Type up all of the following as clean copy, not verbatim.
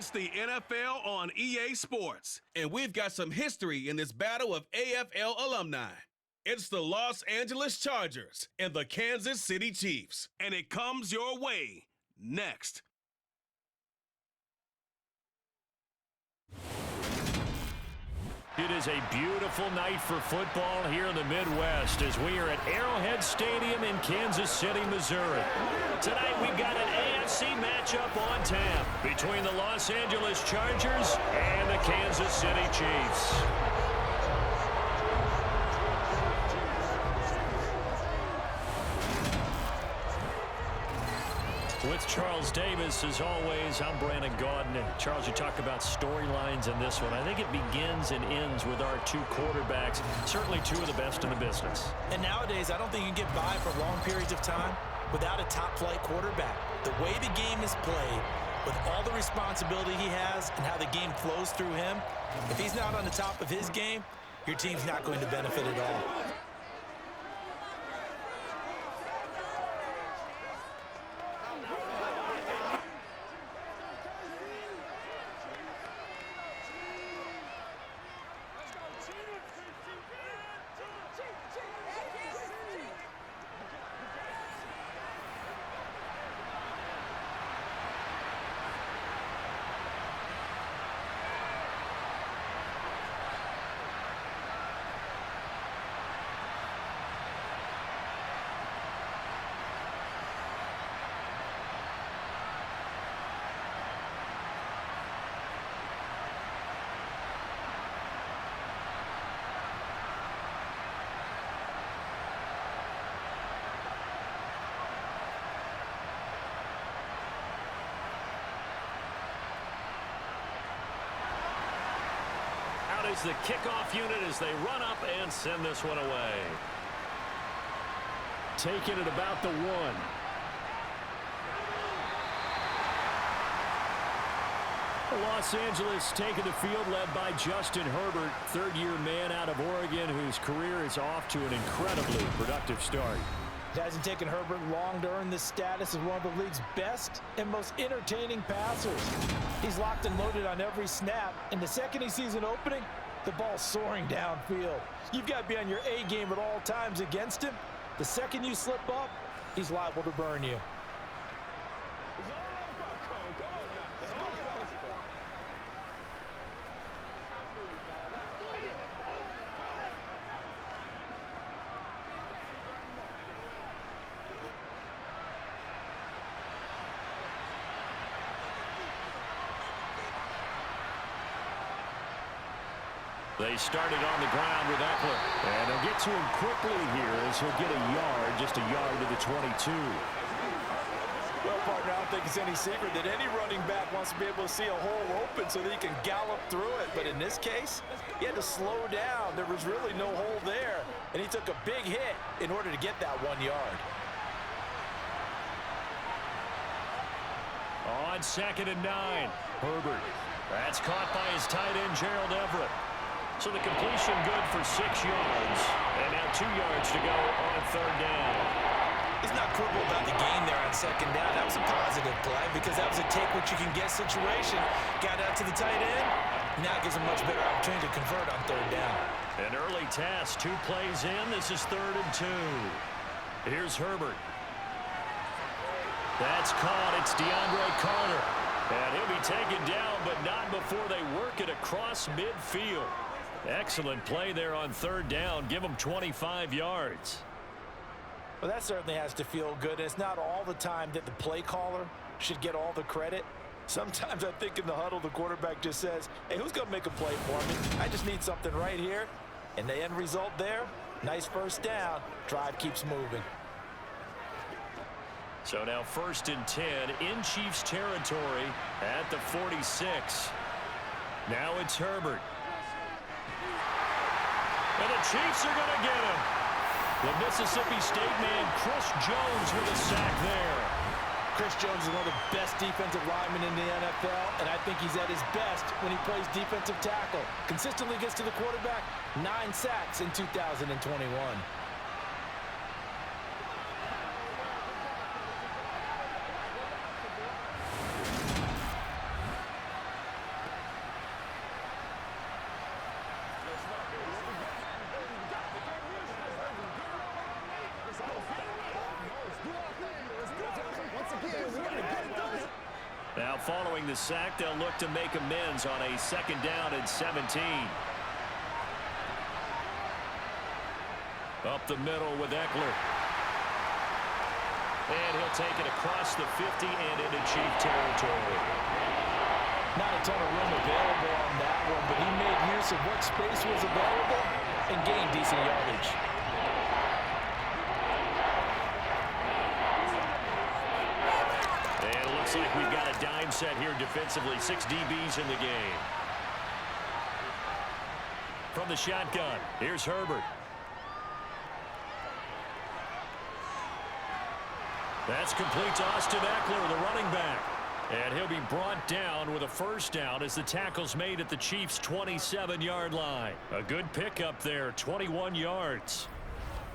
It's the NFL on EA Sports, and we've got some history in this battle of AFL alumni. It's the Los Angeles Chargers and the Kansas City Chiefs, and it comes your way next. It is a beautiful night for football here in the Midwest as we are at Arrowhead Stadium in Kansas City, Missouri. Tonight we've got an AFC matchup on tap between the Los Angeles Chargers and the Kansas City Chiefs. With Charles Davis, as always, I'm Brandon Gaudin. Charles, you talk about storylines in this one. I think it begins and ends with our two quarterbacks, certainly two of the best in the business. And nowadays, I don't think you can get by for long periods of time without a top-flight quarterback. The way the game is played, with all the responsibility he has and how the game flows through him, if he's not on the top of his game, your team's not going to benefit at all. Is the kickoff unit as they run up and send this one away. Taking it about the 1. Los Angeles taking the field led by Justin Herbert, third-year man out of Oregon whose career is off to an incredibly productive start. It hasn't taken Herbert long to earn this status as one of the league's best and most entertaining passers. He's locked and loaded on every snap, and the second he sees an opening, the ball's soaring downfield. You've got to be on your A game at all times against him. The second you slip up, he's liable to burn you. They started on the ground with Eckler. And they'll get to him quickly here as he'll get a yard, just a yard to the 22. Well, partner, I don't think it's any secret that any running back wants to be able to see a hole open so that he can gallop through it. But in this case, he had to slow down. There was really no hole there. And he took a big hit in order to get that 1 yard. On 2nd and 9, Herbert. That's caught by his tight end, Gerald Everett. So the completion good for 6 yards. And now 2 yards to go on 3rd down. He's not quibble about the gain there on 2nd down. That was a positive play because that was a take-what-you-can-get situation. Got out to the tight end. Now it gives him much better opportunity to convert on 3rd down. An early task, 2 plays in. This is 3rd and 2. Here's Herbert. That's caught. It's DeAndre Carter. And he'll be taken down, but not before they work it across midfield. Excellent play there on 3rd down. Give them 25 yards. Well, that certainly has to feel good. It's not all the time that the play caller should get all the credit. Sometimes I think in the huddle, the quarterback just says, hey, who's going to make a play for me? I just need something right here. And the end result there, nice 1st down. Drive keeps moving. So now 1st and 10 in Chiefs territory at the 46. Now it's Herbert. And the Chiefs are going to get him. The Mississippi State man, Chris Jones, with a sack there. Chris Jones is one of the best defensive linemen in the NFL, and I think he's at his best when he plays defensive tackle. Consistently gets to the quarterback, 9 sacks in 2021. the sack, they'll look to make amends on a 2nd down and 17. Up the middle with Eckler. And he'll take it across the 50 and into Chief territory. Not a ton of room available on that one, but he made use of what space was available and gained decent yardage. And it looks like we've got a dime set here defensively. 6 DBs in the game. From the shotgun, here's Herbert. That's complete to Austin Eckler, the running back. And he'll be brought down with a 1st down as the tackle's made at the Chiefs' 27-yard line. A good pickup there, 21 yards.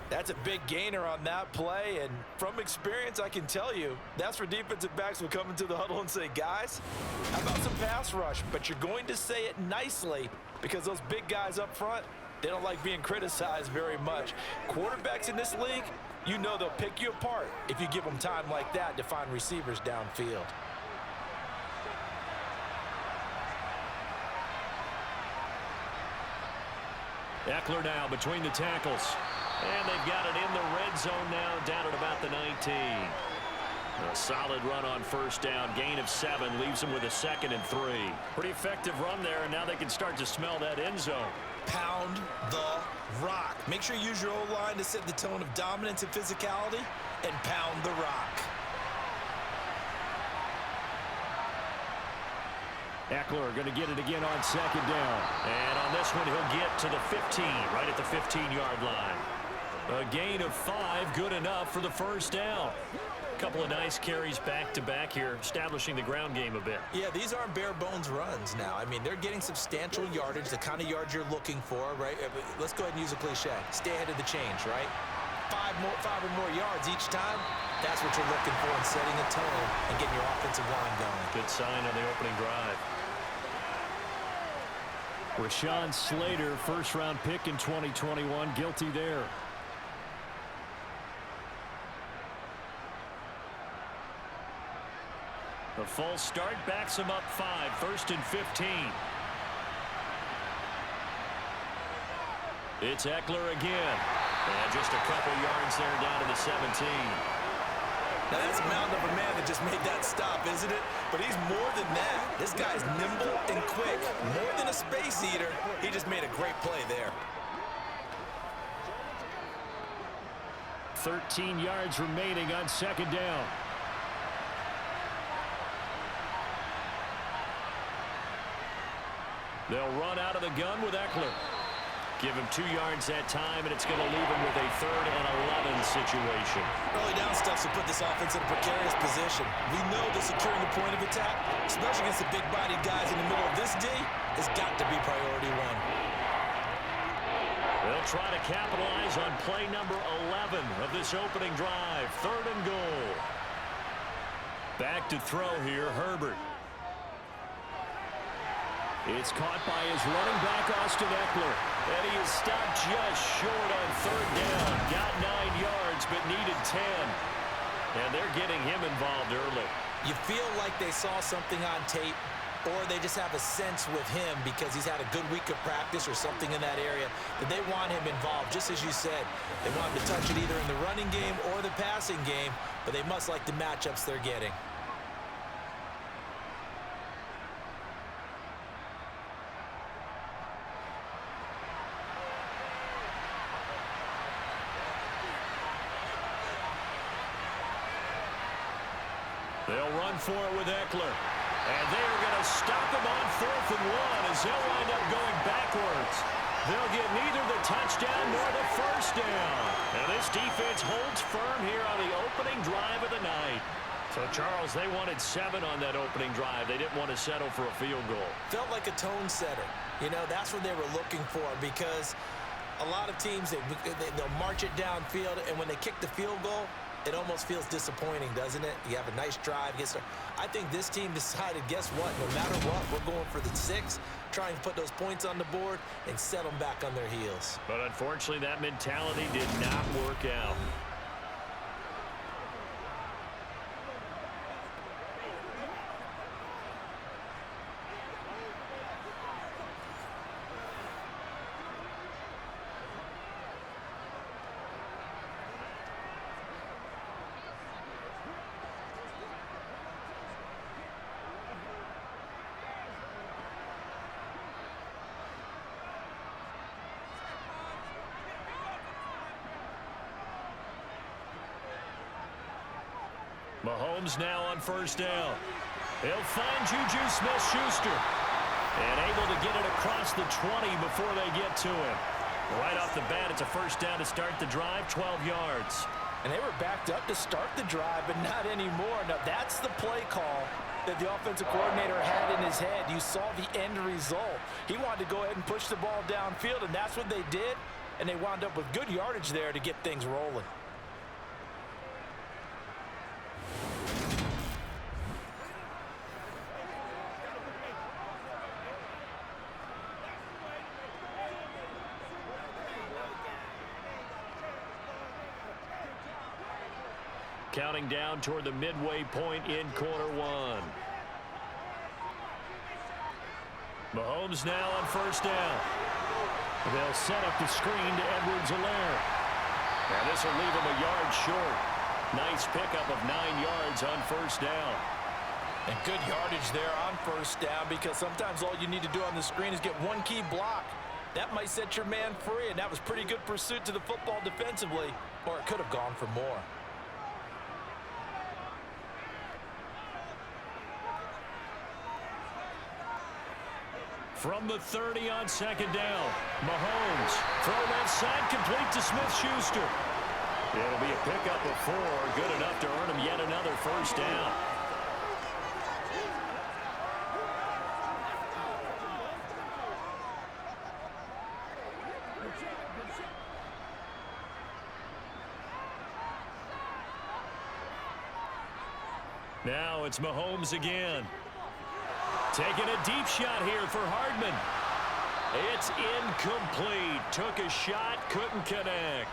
That's a big gainer on that play, and from experience, I can tell you, that's where defensive backs will come into the huddle and say, guys, how about some pass rush? But you're going to say it nicely because those big guys up front, they don't like being criticized very much. Quarterbacks in this league, you know they'll pick you apart if you give them time like that to find receivers downfield. Eckler now between the tackles. And they've got it in the red zone now, down at about the 19. A solid run on 1st down. Gain of 7 leaves them with a 2nd and 3. Pretty effective run there, and now they can start to smell that end zone. Pound the rock. Make sure you use your O-line to set the tone of dominance and physicality, and pound the rock. Eckler going to get it again on 2nd down. And on this one, he'll get to the 15, right at the 15-yard line. A gain of 5, good enough for the 1st down. A couple of nice carries back-to-back here, establishing the ground game a bit. Yeah, these aren't bare-bones runs now. I mean, they're getting substantial yardage, the kind of yards you're looking for, right? Let's go ahead and use a cliche. Stay ahead of the change, right? 5 or more yards each time. That's what you're looking for in setting a tone and getting your offensive line going. Good sign on the opening drive. Rashawn Slater, 1st-round pick in 2021, guilty there. The full start backs him up 5, 1st and 15. It's Eckler again. And just a couple yards there down to the 17. Now that's a mountain of a man that just made that stop, isn't it? But he's more than that. This guy's nimble and quick. More than a space eater. He just made a great play there. 13 yards remaining on 2nd down. They'll run out of the gun with Eckler. Give him 2 yards that time, and it's going to leave him with a 3rd and 11 situation. Early down stuff will put this offense in a precarious position. We know that securing the point of attack, especially against the big-bodied guys in the middle of this D, has got to be priority 1. They'll try to capitalize on play number 11 of this opening drive. 3rd and goal. Back to throw here, Herbert. It's caught by his running back, Austin Eckler. And he is stopped just short on 3rd down. Got 9 yards, but needed 10. And they're getting him involved early. You feel like they saw something on tape, or they just have a sense with him because he's had a good week of practice or something in that area that they want him involved, just as you said. They want him to touch it either in the running game or the passing game, but they must like the matchups they're getting. They'll run for it with Eckler. And they're going to stop him on 4th and 1 as they'll wind up going backwards. They'll get neither the touchdown nor the 1st down. And this defense holds firm here on the opening drive of the night. So, Charles, they wanted 7 on that opening drive. They didn't want to settle for a field goal. Felt like a tone setter. You know, that's what they were looking for because a lot of teams, they'll march it downfield, and when they kick the field goal, it almost feels disappointing, doesn't it? You have a nice drive. I think this team decided, guess what? No matter what, we're going for the 6, try and put those points on the board and set them back on their heels. But unfortunately, that mentality did not work out. Mahomes now on first down. He'll find Juju Smith-Schuster. And able to get it across the 20 before they get to him. Right off the bat, it's a first down to start the drive, 12 yards. And they were backed up to start the drive, but not anymore. Now, that's the play call that the offensive coordinator had in his head. You saw the end result. He wanted to go ahead and push the ball downfield, and that's what they did. And they wound up with good yardage there to get things rolling. Counting down toward the midway point in quarter one. Mahomes now on first down. They'll set up the screen to Edwards-Helaire. Now this will leave him a yard short. Nice pickup of 9 yards on first down. And good yardage there on first down, because sometimes all you need to do on the screen is get one key block. That might set your man free, and that was pretty good pursuit to the football defensively, or it could have gone for more. From the 30 on second down, Mahomes throw left side complete to Smith-Schuster. It'll be a pickup of 4, good enough to earn him yet another first down. Now it's Mahomes again. Taking a deep shot here for Hardman. It's incomplete. Took a shot, couldn't connect.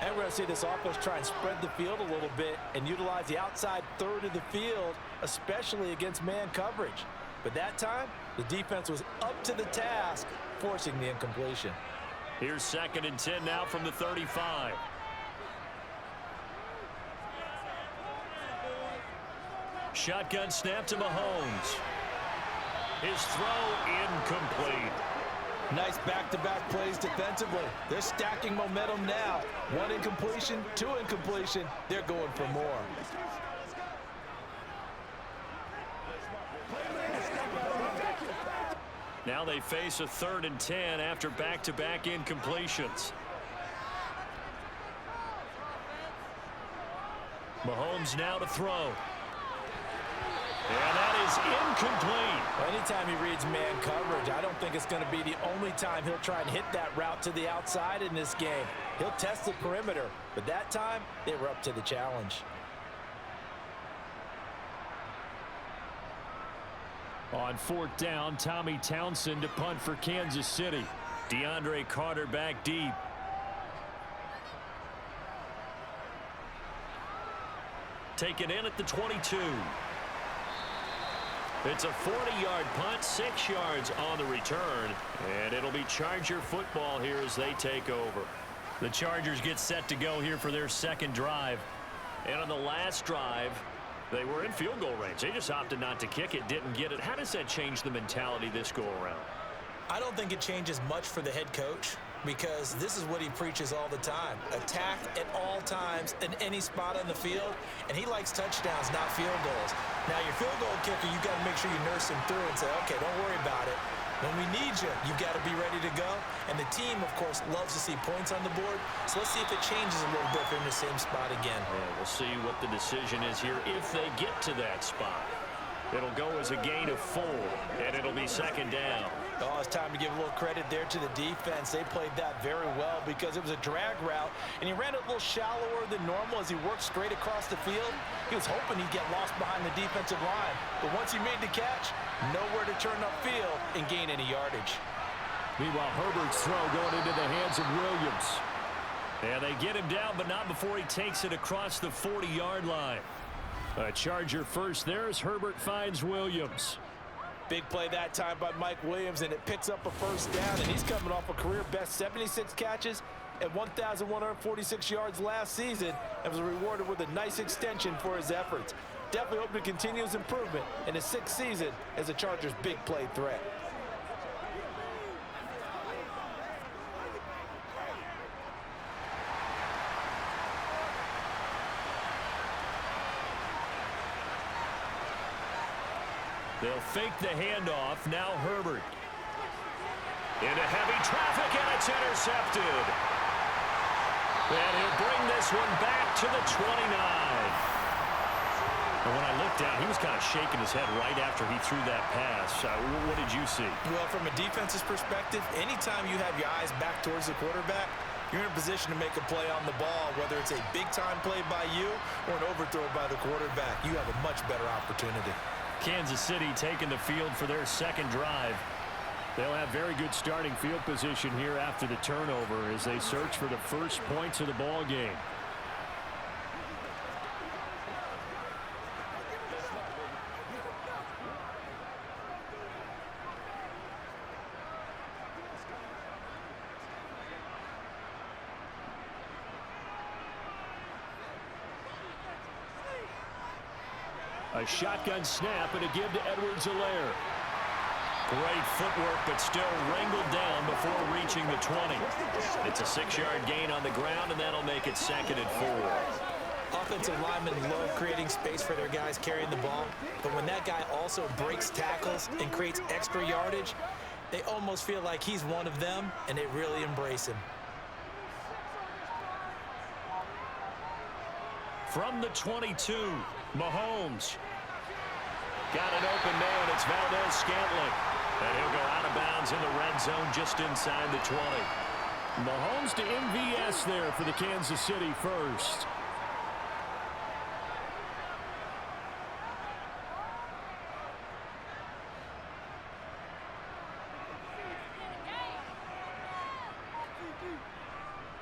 And we're going to see this offense try and spread the field a little bit and utilize the outside third of the field, especially against man coverage. But that time, the defense was up to the task, forcing the incompletion. Here's 2nd and 10 now from the 35. Shotgun snap to Mahomes. His throw incomplete. Nice back-to-back plays defensively. They're stacking momentum now. 1 incompletion, 2 incompletion. They're going for more. Now they face a 3rd and 10 after back-to-back incompletions. Mahomes now to throw. And that is incomplete. Anytime he reads man coverage, I don't think it's going to be the only time he'll try and hit that route to the outside in this game. He'll test the perimeter, but that time, they were up to the challenge. On 4th down, Tommy Townsend to punt for Kansas City. DeAndre Carter back deep. Taken in at the 22. It's a 40-yard punt, 6 yards on the return, and it'll be Charger football here as they take over. The Chargers get set to go here for their 2nd drive. And on the last drive, they were in field goal range. They just opted not to kick it, didn't get it. How does that change the mentality this go-around? I don't think it changes much for the head coach, because this is what he preaches all the time. Attack at all times in any spot on the field, and he likes touchdowns, not field goals. Now, your field goal kicker, you got to make sure you nurse him through and say, okay, don't worry about it. When we need you, you've got to be ready to go. And the team, of course, loves to see points on the board. So let's see if it changes a little bit if they're in the same spot again. Yeah, we'll see what the decision is here if they get to that spot. It'll go as a gain of 4, and it'll be 2nd down. Oh, it's time to give a little credit there to the defense. They played that very well because it was a drag route, and he ran it a little shallower than normal as he worked straight across the field. He was hoping he'd get lost behind the defensive line, but once he made the catch, nowhere to turn upfield and gain any yardage. Meanwhile, Herbert's throw going into the hands of Williams. And they get him down, but not before he takes it across the 40-yard line. A Charger first there as Herbert finds Williams. Big play that time by Mike Williams, and it picks up a first down, and he's coming off a career-best 76 catches and 1,146 yards last season, and was rewarded with a nice extension for his efforts. Definitely hope to continue his improvement in his 6th season as a Chargers' big play threat. They'll fake the handoff. Now Herbert. Into heavy traffic, and it's intercepted. And he'll bring this one back to the 29. And when I looked down, he was kind of shaking his head right after he threw that pass. What did you see? Well, from a defense's perspective, anytime you have your eyes back towards the quarterback, you're in a position to make a play on the ball, whether it's a big-time play by you or an overthrow by the quarterback. You have a much better opportunity. Kansas City taking the field for their second drive. They'll have very good starting field position here after the turnover as they search for the first points of the ball game. A shotgun snap and a give to Edwards-Helaire. Great footwork, but still wrangled down before reaching the 20. It's a 6-yard gain on the ground, and that'll make it 2nd and 4. Offensive linemen love creating space for their guys carrying the ball, but when that guy also breaks tackles and creates extra yardage, they almost feel like he's one of them, and they really embrace him. From the 22, Mahomes. Got an open man. It's Valdez-Scantling. And he'll go out of bounds in the red zone just inside the 20. Mahomes to MVS there for the Kansas City first.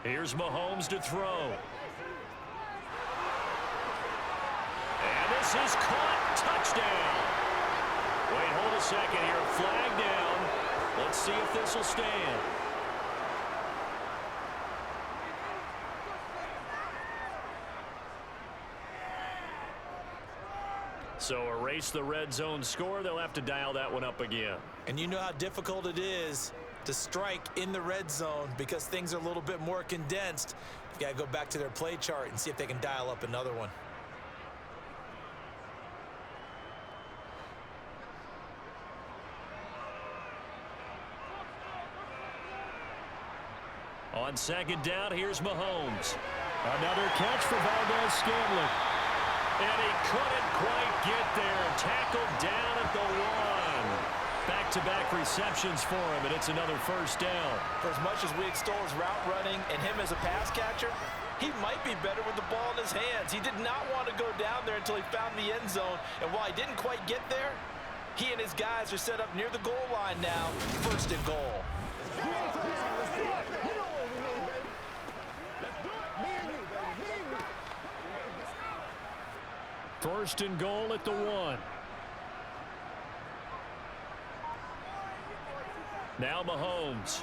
Here's Mahomes to throw. And this is caught. Touchdown. Wait, hold a second here. Flag down. Let's see if this will stand. So erase the red zone score. They'll have to dial that one up again. And you know how difficult it is to strike in the red zone because things are a little bit more condensed. You got to go back to their play chart and see if they can dial up another one. On 2nd down, here's Mahomes. Another catch for Valdez-Scantling. And he couldn't quite get there. Tackled down at the 1. Back-to-back receptions for him, and it's another first down. For as much as we extol his route running and him as a pass catcher, he might be better with the ball in his hands. He did not want to go down there until he found the end zone. And while he didn't quite get there, he and his guys are set up near the goal line now. 1st and goal. 1st and goal at the 1. Now Mahomes.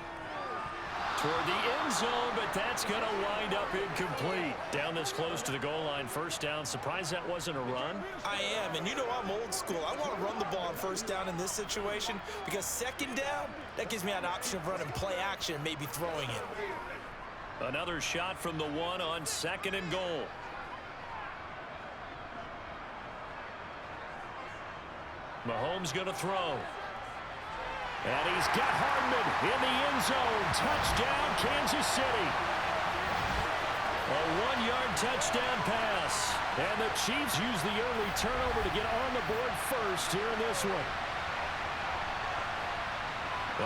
Toward the end zone, but that's going to wind up incomplete. Down this close to the goal line, 1st down. Surprised that wasn't a run? I am, and you know I'm old school. I want to run the ball on 1st down in this situation because 2nd down, that gives me an option of running play action and maybe throwing it. Another shot from the 1 on 2nd and goal. Mahomes going to throw. And he's got Hardman in the end zone. Touchdown, Kansas City. A 1-yard touchdown pass. And the Chiefs use the early turnover to get on the board first here in this one.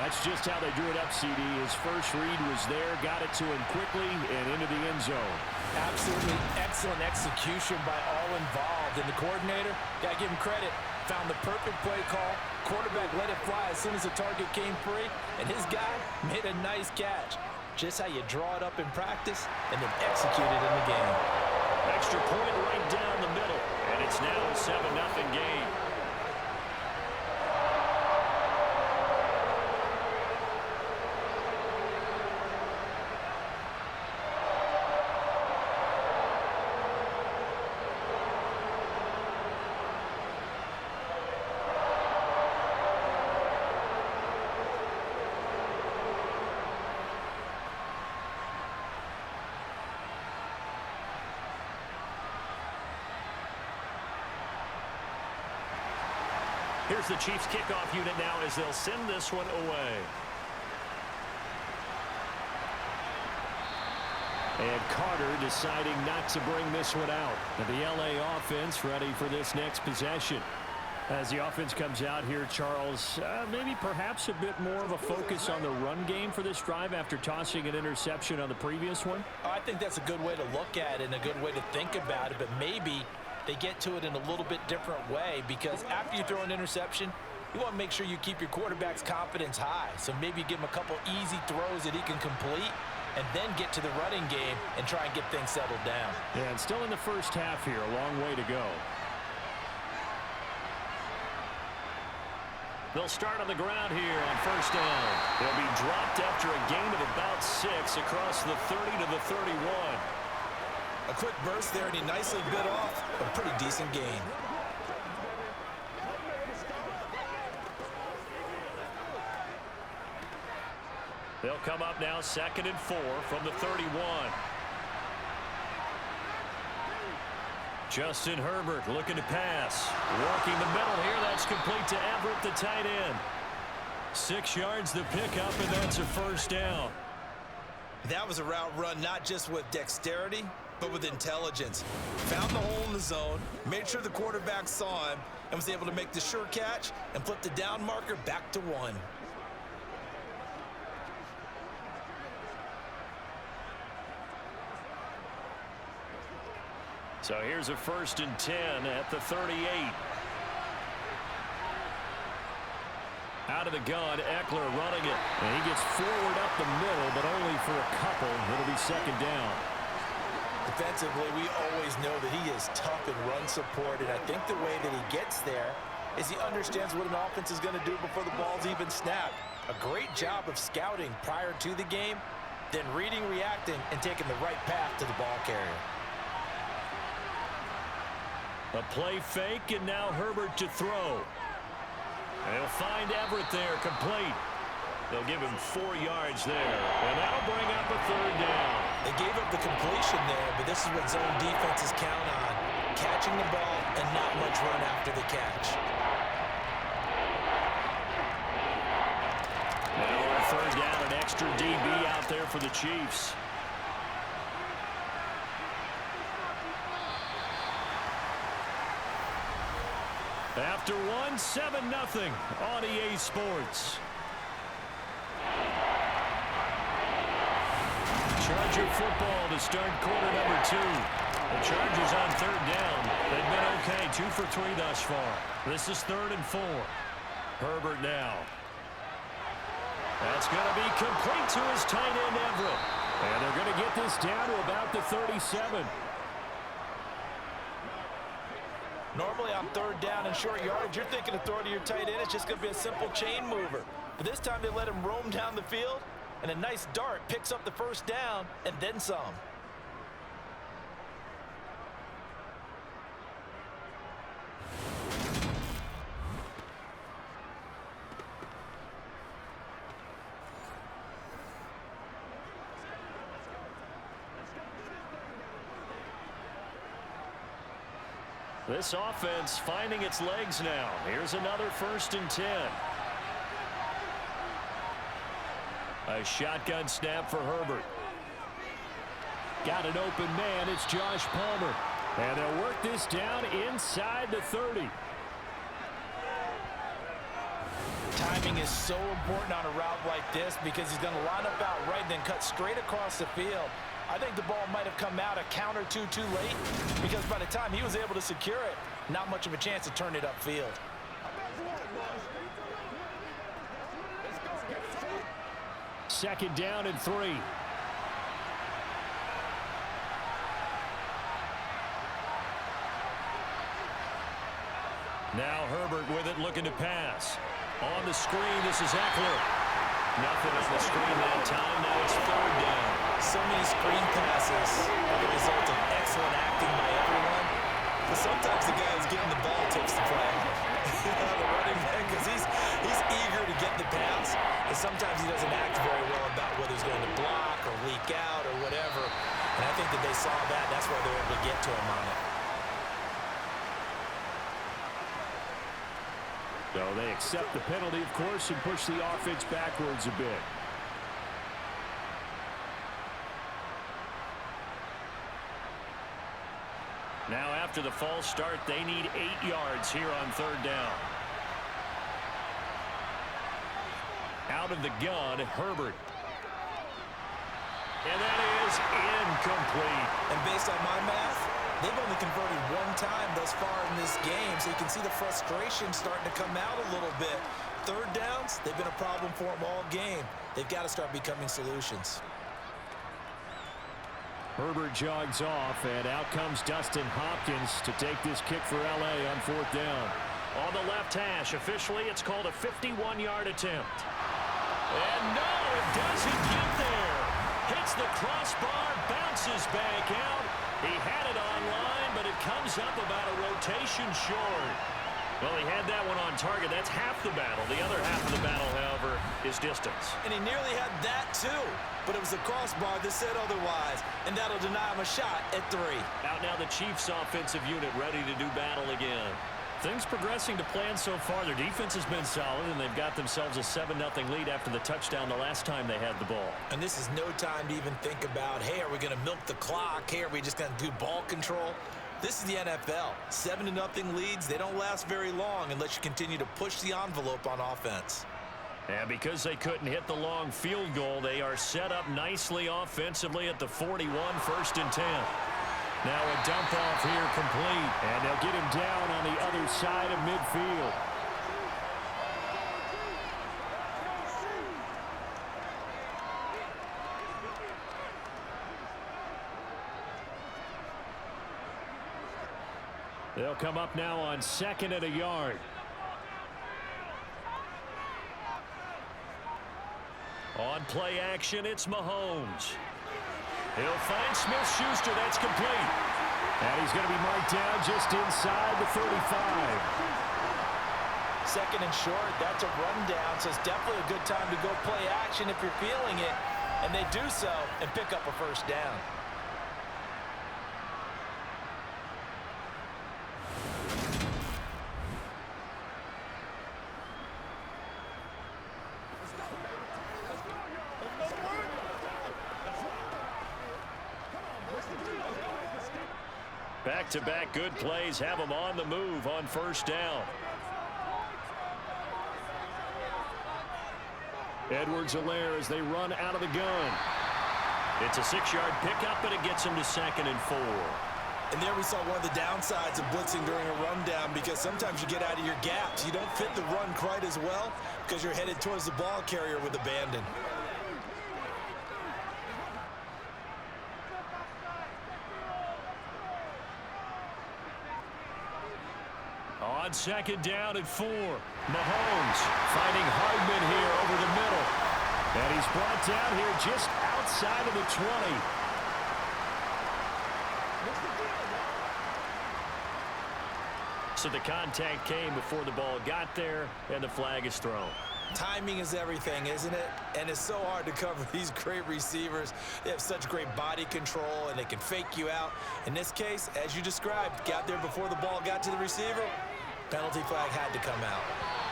That's just how they drew it up, CD. His first read was there, got it to him quickly, and into the end zone. Absolutely excellent execution by all involved. And the coordinator, got to give him credit, found the perfect play call. Quarterback let it fly as soon as the target came free, and his guy made a nice catch. Just how you draw it up in practice and then execute it in the game. Extra point right down the middle, and it's now a 7-0 game. Here's the Chiefs kickoff unit now as they'll send this one away. And Carter deciding not to bring this one out. And the LA offense ready for this next possession. As the offense comes out here, Charles, maybe perhaps a bit more of a focus on the run game for this drive after tossing an interception on the previous one? I think that's a good way to look at it and a good way to think about it, but maybe they get to it in a little bit different way, because after you throw an interception, you want to make sure you keep your quarterback's confidence high. So maybe give him a couple easy throws that he can complete and then get to the running game and try and get things settled down. Yeah, and still in the first half here, a long way to go. They'll start on the ground here on first down. They'll be dropped after a gain of about 6 across the 30 to the 31. A quick burst there, and he nicely bit off a pretty decent gain. They'll come up now 2nd and 4 from the 31. Justin Herbert looking to pass. Working the middle here. That's complete to Everett, the tight end. 6 yards the pickup, and that's a first down. That was a route run not just with dexterity, but with intelligence. Found the hole in the zone, made sure the quarterback saw him, and was able to make the sure catch and flip the down marker back to 1. So here's a 1st and 10 at the 38. Out of the gun, Eckler running it. And he gets forward up the middle, but only for a couple. It'll be 2nd down. Defensively, we always know that he is tough in run support, and I think the way that he gets there is he understands what an offense is going to do before the ball's even snapped. A great job of scouting prior to the game, then reading, reacting, and taking the right path to the ball carrier. A play fake, and now Herbert to throw. They'll find Everett there, complete. They'll give him 4 yards there, and that'll bring up a 3rd down. They gave up the completion there, but this is what zone defenses count on. Catching the ball and not much run after the catch. Now a 3rd down, an extra DB out there for the Chiefs. After 1, 7-0 on EA Sports. Charger football to start quarter number 2. The Chargers on 3rd down. They've been okay, 2 for 3 thus far. This is 3rd and 4. Herbert now. That's going to be complete to his tight end, Everett. And they're going to get this down to about the 37. Normally on 3rd down and short yardage, you're thinking of throwing to your tight end. It's just going to be a simple chain mover. But this time they let him roam down the field, and a nice dart picks up the 1st down and then some. This offense finding its legs now. Here's another 1st and 10. A shotgun snap for Herbert. Got an open man. It's Josh Palmer. And they'll work this down inside the 30. Timing is so important on a route like this because he's going to line up out right and then cut straight across the field. I think the ball might have come out a count or two too late because by the time he was able to secure it, not much of a chance to turn it upfield. 2nd down and 3. Now Herbert with it, looking to pass. On the screen, this is Eckler. Nothing on the screen that time. Now it's 3rd down. So many screen passes are the result of excellent acting by everyone. But sometimes the guy who's getting the ball tips the play. The running back, because he's eager to get the pass. And sometimes he doesn't act very well about whether he's going to block or leak out or whatever. And I think that they saw that. That's why they were able to get to him on it. So they accept the penalty, of course, and push the offense backwards a bit. Now after the false start, they need 8 yards here on third down. Out of the gun, Herbert. And that is incomplete. And based on my math, they've only converted 1 time thus far in this game, so you can see the frustration starting to come out a little bit. Third downs, they've been a problem for them all game. They've got to start becoming solutions. Herbert jogs off, and out comes Dustin Hopkins to take this kick for L.A. on fourth down. On the left hash, officially it's called a 51-yard attempt. And no, it doesn't get there. Hits the crossbar, bounces back out. He had it online, but it comes up about a rotation short. Well, he had that one on target. That's half the battle. The other half of the battle, however, is distance. And he nearly had that, too. But it was the crossbar that said otherwise, and that'll deny him a shot at 3. Out now the Chiefs' offensive unit ready to do battle again. Things progressing to plan so far. Their defense has been solid, and they've got themselves a 7-0 lead after the touchdown the last time they had the ball. And this is no time to even think about, hey, are we going to milk the clock? Hey, are we just going to do ball control? This is the NFL. 7-0 leads, they don't last very long unless you continue to push the envelope on offense. And because they couldn't hit the long field goal, they are set up nicely offensively at the 41, 1st and 10. Now a dump off here complete, and they'll get him down on the other side of midfield. They'll come up now on 2nd and a yard. On play action, it's Mahomes. He'll find Smith-Schuster. That's complete. And he's going to be marked down just inside the 35. 2nd and short, that's a rundown, so it's definitely a good time to go play action if you're feeling it. And they do so and pick up a 1st down. Back-to-back good plays have them on the move on 1st down. Edwards-Helaire as they run out of the gun. It's a 6-yard pickup, but it gets them to 2nd and 4. And there we saw one of the downsides of blitzing during a rundown, because sometimes you get out of your gaps. You don't fit the run quite as well because you're headed towards the ball carrier with abandon. On 2nd down at 4. Mahomes finding Hardman here over the middle. And he's brought down here just outside of the 20. So the contact came before the ball got there, and the flag is thrown. Timing is everything, isn't it? And it's so hard to cover these great receivers. They have such great body control, and they can fake you out. In this case, as you described, got there before the ball got to the receiver. Penalty flag had to come out.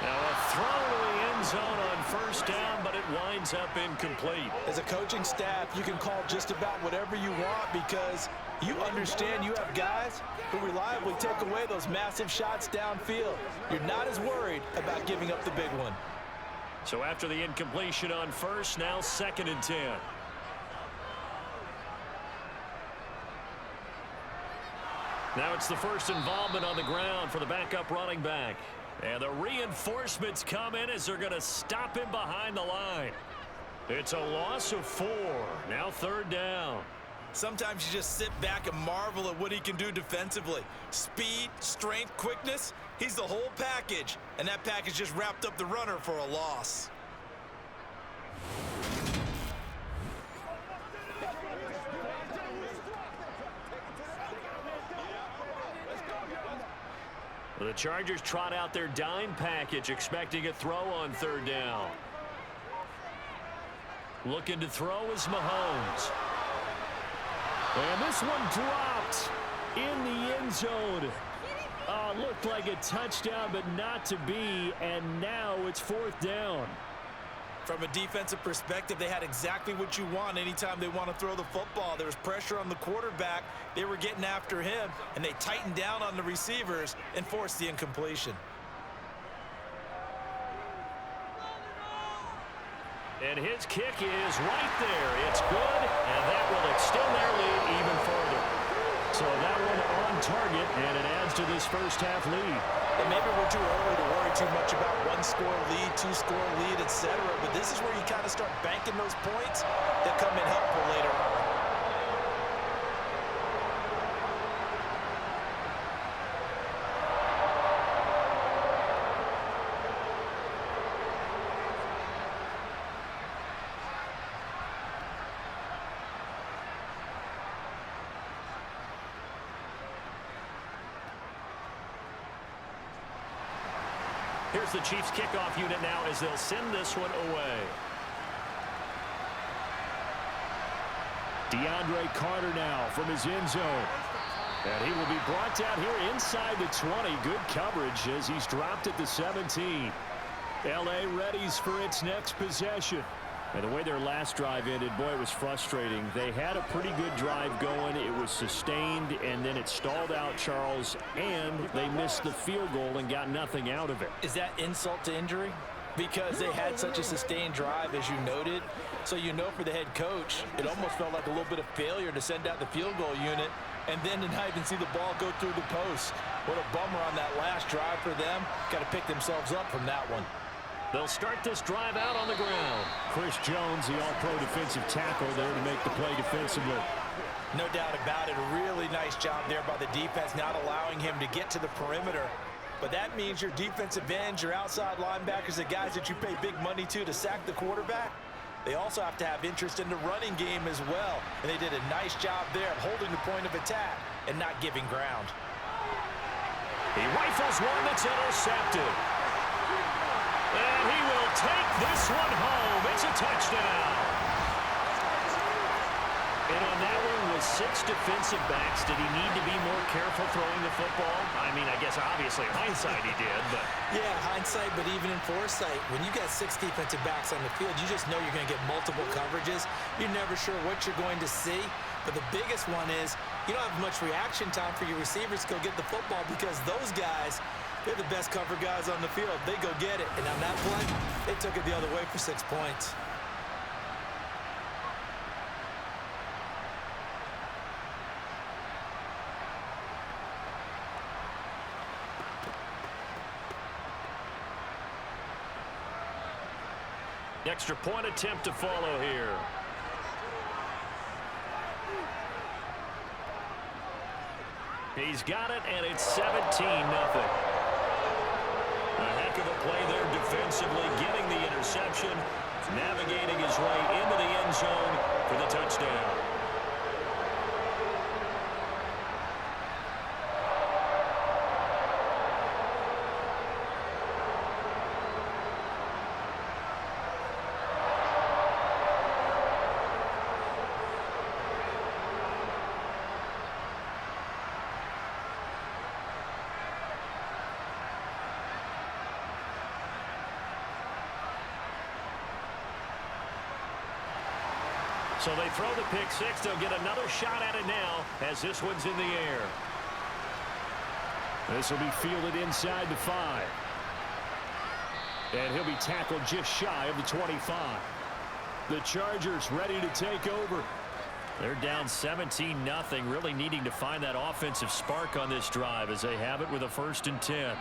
Now a throw to the end zone on 1st down, but it winds up incomplete. As a coaching staff, you can call just about whatever you want because you understand you have guys who reliably take away those massive shots downfield. You're not as worried about giving up the big one. So after the incompletion on 1st, now 2nd and 10. Now it's the first involvement on the ground for the backup running back. And the reinforcements come in as they're going to stop him behind the line. It's a loss of 4. Now 3rd down. Sometimes you just sit back and marvel at what he can do defensively. Speed, strength, quickness, he's the whole package. And that package just wrapped up the runner for a loss. The Chargers trot out their dime package, expecting a throw on 3rd down. Looking to throw is Mahomes. And this one dropped in the end zone. Oh, looked like a touchdown, but not to be, and now it's 4th down. From a defensive perspective, they had exactly what you want anytime they want to throw the football. There was pressure on the quarterback. They were getting after him, and they tightened down on the receivers and forced the incompletion. And his kick is right there. It's good, and that will extend their lead even further. So that one on target, and it adds to this first half lead. And maybe we're too early to worry too much about 1-score lead, 2-score lead, etc. But this is where you kind of start banking those points that come in helpful later on. Here's the Chiefs kickoff unit now as they'll send this one away. DeAndre Carter now from his end zone. And he will be brought down here inside the 20. Good coverage as he's dropped at the 17. L.A. readies for its next possession. And the way their last drive ended, boy, it was frustrating. They had a pretty good drive going. It was sustained, and then it stalled out, Charles, and they missed the field goal and got nothing out of it. Is that insult to injury? Because they had such a sustained drive, as you noted. So you know for the head coach, it almost felt like a little bit of failure to send out the field goal unit and then to not even see the ball go through the post. What a bummer on that last drive for them. Got to pick themselves up from that one. They'll start this drive out on the ground. Chris Jones, the all-pro defensive tackle, there to make the play defensively. No doubt about it. A really nice job there by the defense, not allowing him to get to the perimeter. But that means your defensive ends, your outside linebackers, the guys that you pay big money to sack the quarterback, they also have to have interest in the running game as well. And they did a nice job there of holding the point of attack and not giving ground. He rifles one that's intercepted. And he will take this one home. It's a touchdown. And on that one with 6 defensive backs, did he need to be more careful throwing the football? I mean, I guess obviously in hindsight he did, but... Yeah, hindsight, but even in foresight, when you got 6 defensive backs on the field, you just know you're going to get multiple coverages. You're never sure what you're going to see. But the biggest one is you don't have much reaction time for your receivers to go get the football because those guys, they're the best cover guys on the field. They go get it. And on that play, they took it the other way for 6 points. Extra point attempt to follow here. He's got it, and it's 17-0. A heck of a play there defensively, getting the interception, navigating his way into the end zone for the touchdown. So they throw the pick six. They'll get another shot at it now as this one's in the air. This will be fielded inside the 5. And he'll be tackled just shy of the 25. The Chargers ready to take over. They're down 17-0, really needing to find that offensive spark on this drive as they have it with a 1st and 10.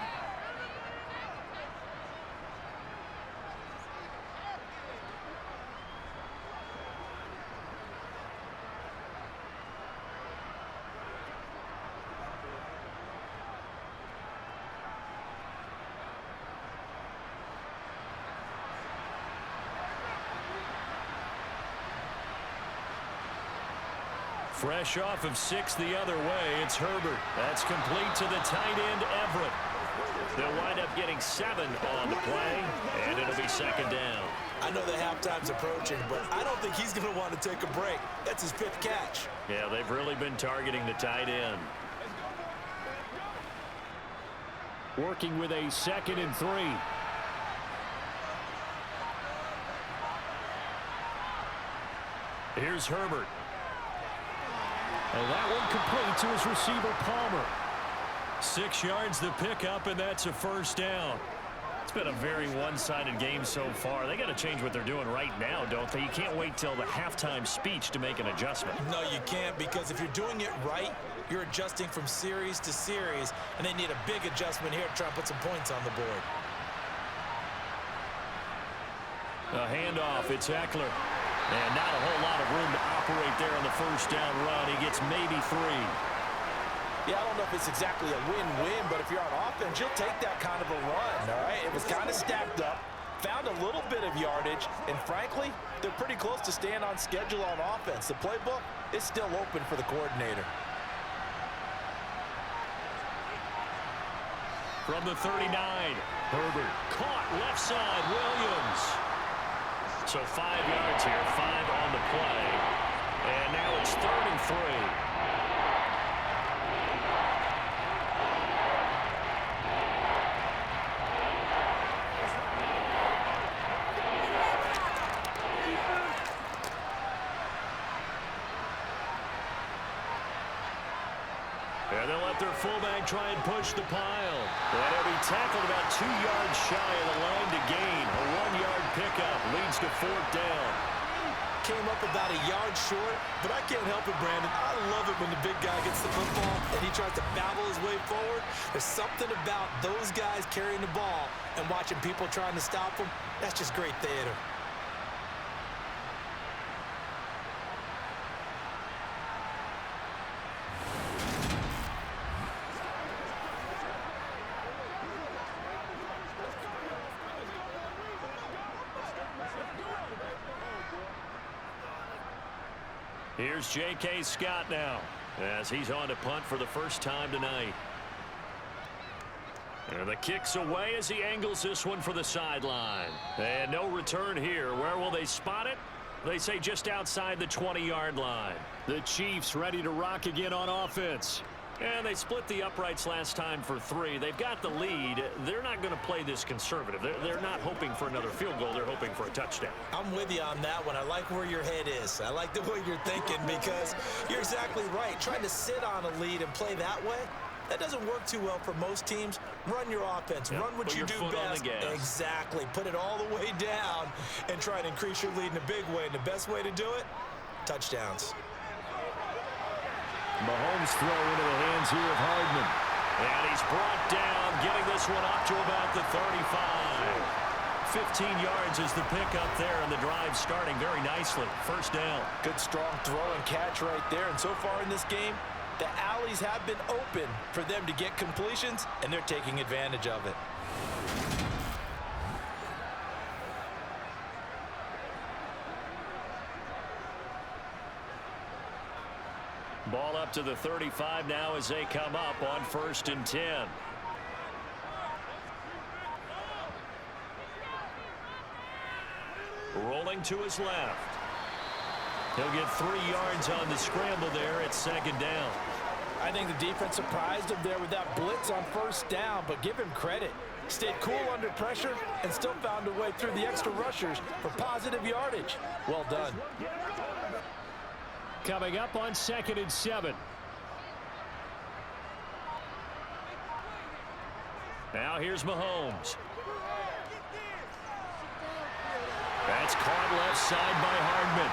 Fresh off of 6 the other way, it's Herbert. That's complete to the tight end, Everett. They'll wind up getting 7 on the play, and it'll be 2nd down. I know the halftime's approaching, but I don't think he's going to want to take a break. That's his 5th catch. Yeah, they've really been targeting the tight end. working with a 2nd and 3. Here's Herbert. And that one complete to his receiver, Palmer. 6 yards the pickup, and that's a first down. It's been a very one-sided game so far. They got to change what they're doing right now, don't they? You can't wait till the halftime speech to make an adjustment. No, you can't, because if you're doing it right, you're adjusting from series to series, and they need a big adjustment here to try and put some points on the board. A handoff, it's Eckler. And not a whole lot of room to operate there on the first down run. He gets maybe 3. Yeah, I don't know if it's exactly a win-win, but if you're on offense, you'll take that kind of a run, all right? It was kind of stacked up, found a little bit of yardage, and frankly, they're pretty close to staying on schedule on offense. The playbook is still open for the coordinator. From the 39, Herbert caught left side, Williams. So 5 yards here, 5 on the play. And now it's 3rd and 3. And they'll let their fullback try and push the pile. And he'll be tackled about 2 yards shy of the line to gain. A 1-yard pickup leads to 4th down. Came up about a yard short, but I can't help it, Brandon. I love it when the big guy gets the football and he tries to battle his way forward. There's something about those guys carrying the ball and watching people trying to stop them. That's just great theater. Here's J.K. Scott now as he's on to punt for the first time tonight. And the kick's away as he angles this one for the sideline. And no return here. Where will they spot it? They say just outside the 20-yard line. The Chiefs ready to rock again on offense. And they split the uprights last time for 3. They've got the lead. They're not going to play this conservative. They're not hoping for another field goal. They're hoping for a touchdown. I'm with you on that one. I like where your head is. I like the way you're thinking, because you're exactly right. Trying to sit on a lead and play that way, that doesn't work too well for most teams. Run your offense. Yep, run what you do best. Exactly. Put it all the way down and try and increase your lead in a big way. And the best way to do it, touchdowns. Mahomes throw into the hands here of Hardman. And he's brought down, getting this one up to about the 35. 15 yards is the pickup there, and the drive starting very nicely. First down. Good strong throw and catch right there. And so far in this game, the alleys have been open for them to get completions, and they're taking advantage of it. Ball up to the 35 now as they come up on 1st and 10. Rolling to his left. He'll get 3 yards on the scramble there at 2nd down. I think the defense surprised him there with that blitz on 1st down, but give him credit. Stayed cool under pressure and still found a way through the extra rushers for positive yardage. Well done. Coming up on 2nd and 7. Now here's Mahomes. That's caught left side by Hardman.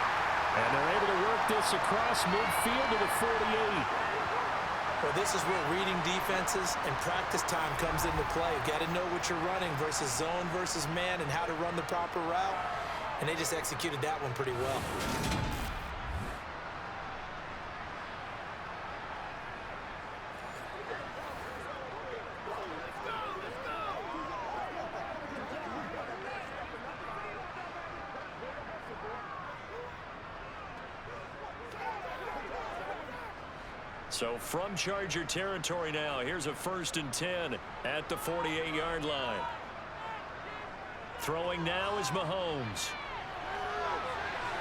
And they're able to work this across midfield to the 48. Well, this is where reading defenses and practice time comes into play. You got to know what you're running versus zone versus man and how to run the proper route. And they just executed that one pretty well. So from Charger territory now, here's a 1st and 10 at the 48-yard line. Throwing now is Mahomes.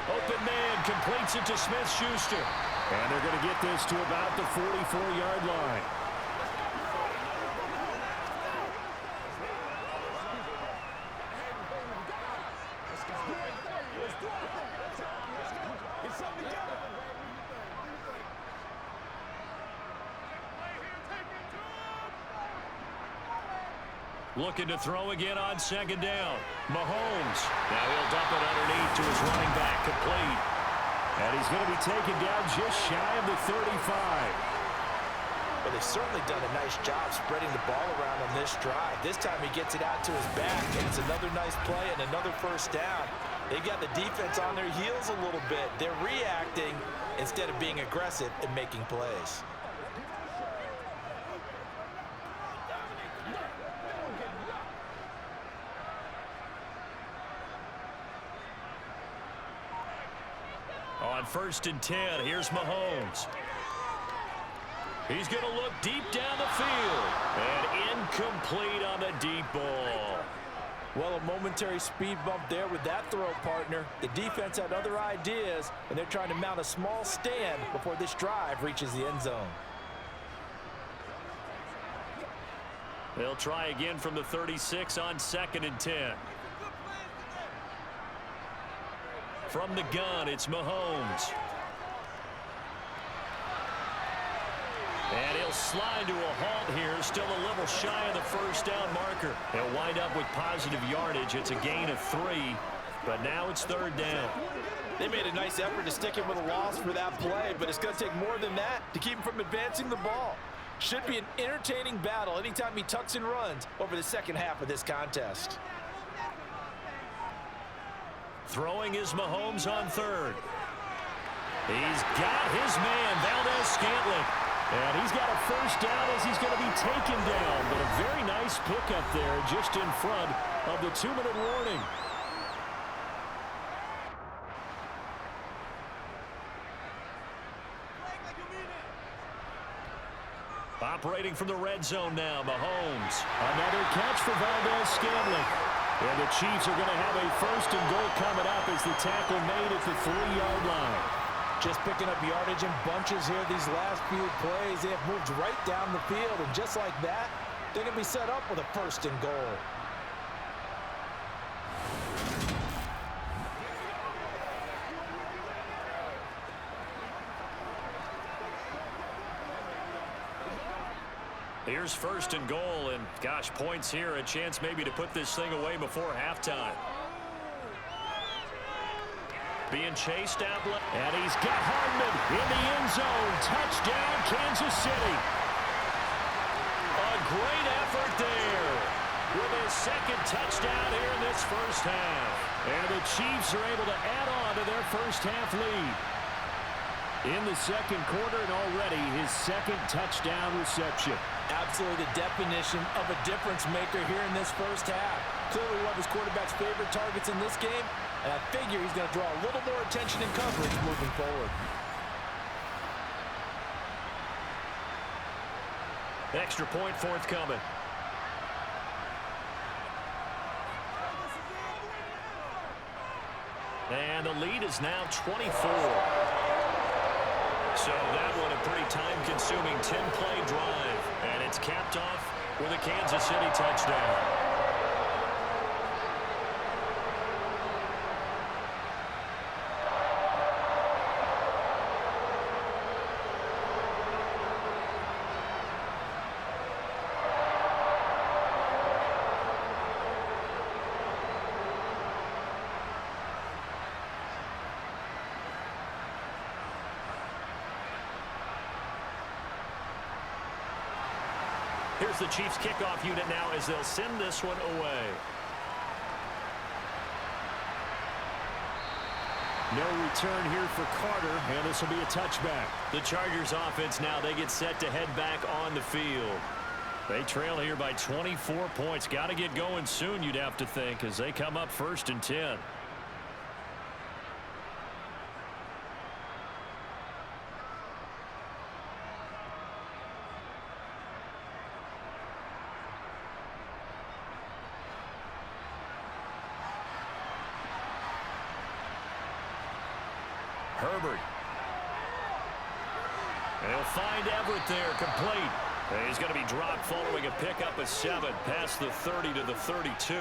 Open man completes it to Smith-Schuster. And they're going to get this to about the 44-yard line. Looking to throw again on second down. Mahomes. Now he'll dump it underneath to his running back, complete. And he's going to be taken down just shy of the 35. Well, they've certainly done a nice job spreading the ball around on this drive. This time he gets it out to his back, and it's another nice play and another first down. They've got the defense on their heels a little bit. They're reacting instead of being aggressive and making plays. On 1st and 10, here's Mahomes. He's going to look deep down the field. And incomplete on the deep ball. Well, a momentary speed bump there with that throw, partner. The defense had other ideas, and they're trying to mount a small stand before this drive reaches the end zone. They'll try again from the 36 on 2nd and 10. From the gun, it's Mahomes. And he'll slide to a halt here, still a little shy of the first down marker. He'll wind up with positive yardage. It's a gain of 3, but now it's 3rd down. They made a nice effort to stick him with a loss for that play, but it's going to take more than that to keep him from advancing the ball. Should be an entertaining battle anytime he tucks and runs over the second half of this contest. Throwing is Mahomes on 3rd. He's got his man, Valdez-Scantling. And he's got a first down as he's going to be taken down. But a very nice pickup there just in front of the 2-minute warning. Operating from the red zone now, Mahomes. Another catch for Valdez-Scantling. And the Chiefs are going to have a 1st and goal coming up as the tackle made at the 3-yard line. Just picking up yardage in bunches here these last few plays. They have moved right down the field, and just like that, they're going to be set up with a 1st and goal. Here's 1st and goal, and gosh, points here, a chance maybe to put this thing away before halftime. Being chased out, and he's got Hardman in the end zone. Touchdown, Kansas City. A great effort there with his 2nd touchdown here in this first half. And the Chiefs are able to add on to their first half lead. In the 2nd quarter, and already his 2nd touchdown reception. Absolutely the definition of a difference maker here in this first half. Clearly one of his quarterback's favorite targets in this game, and I figure he's going to draw a little more attention and coverage moving forward. Extra point forthcoming. And the lead is now 24. So that one a pretty time-consuming 10-play drive. And it's capped off with a Kansas City touchdown. Here's the Chiefs kickoff unit now as they'll send this one away. No return here for Carter, and this will be a touchback. The Chargers offense now, they get set to head back on the field. They trail here by 24 points. Got to get going soon, you'd have to think, as they come up 1st and 10. Herbert. And he'll find Everett there, complete. And he's going to be dropped following a pickup of 7 past the 30 to the 32.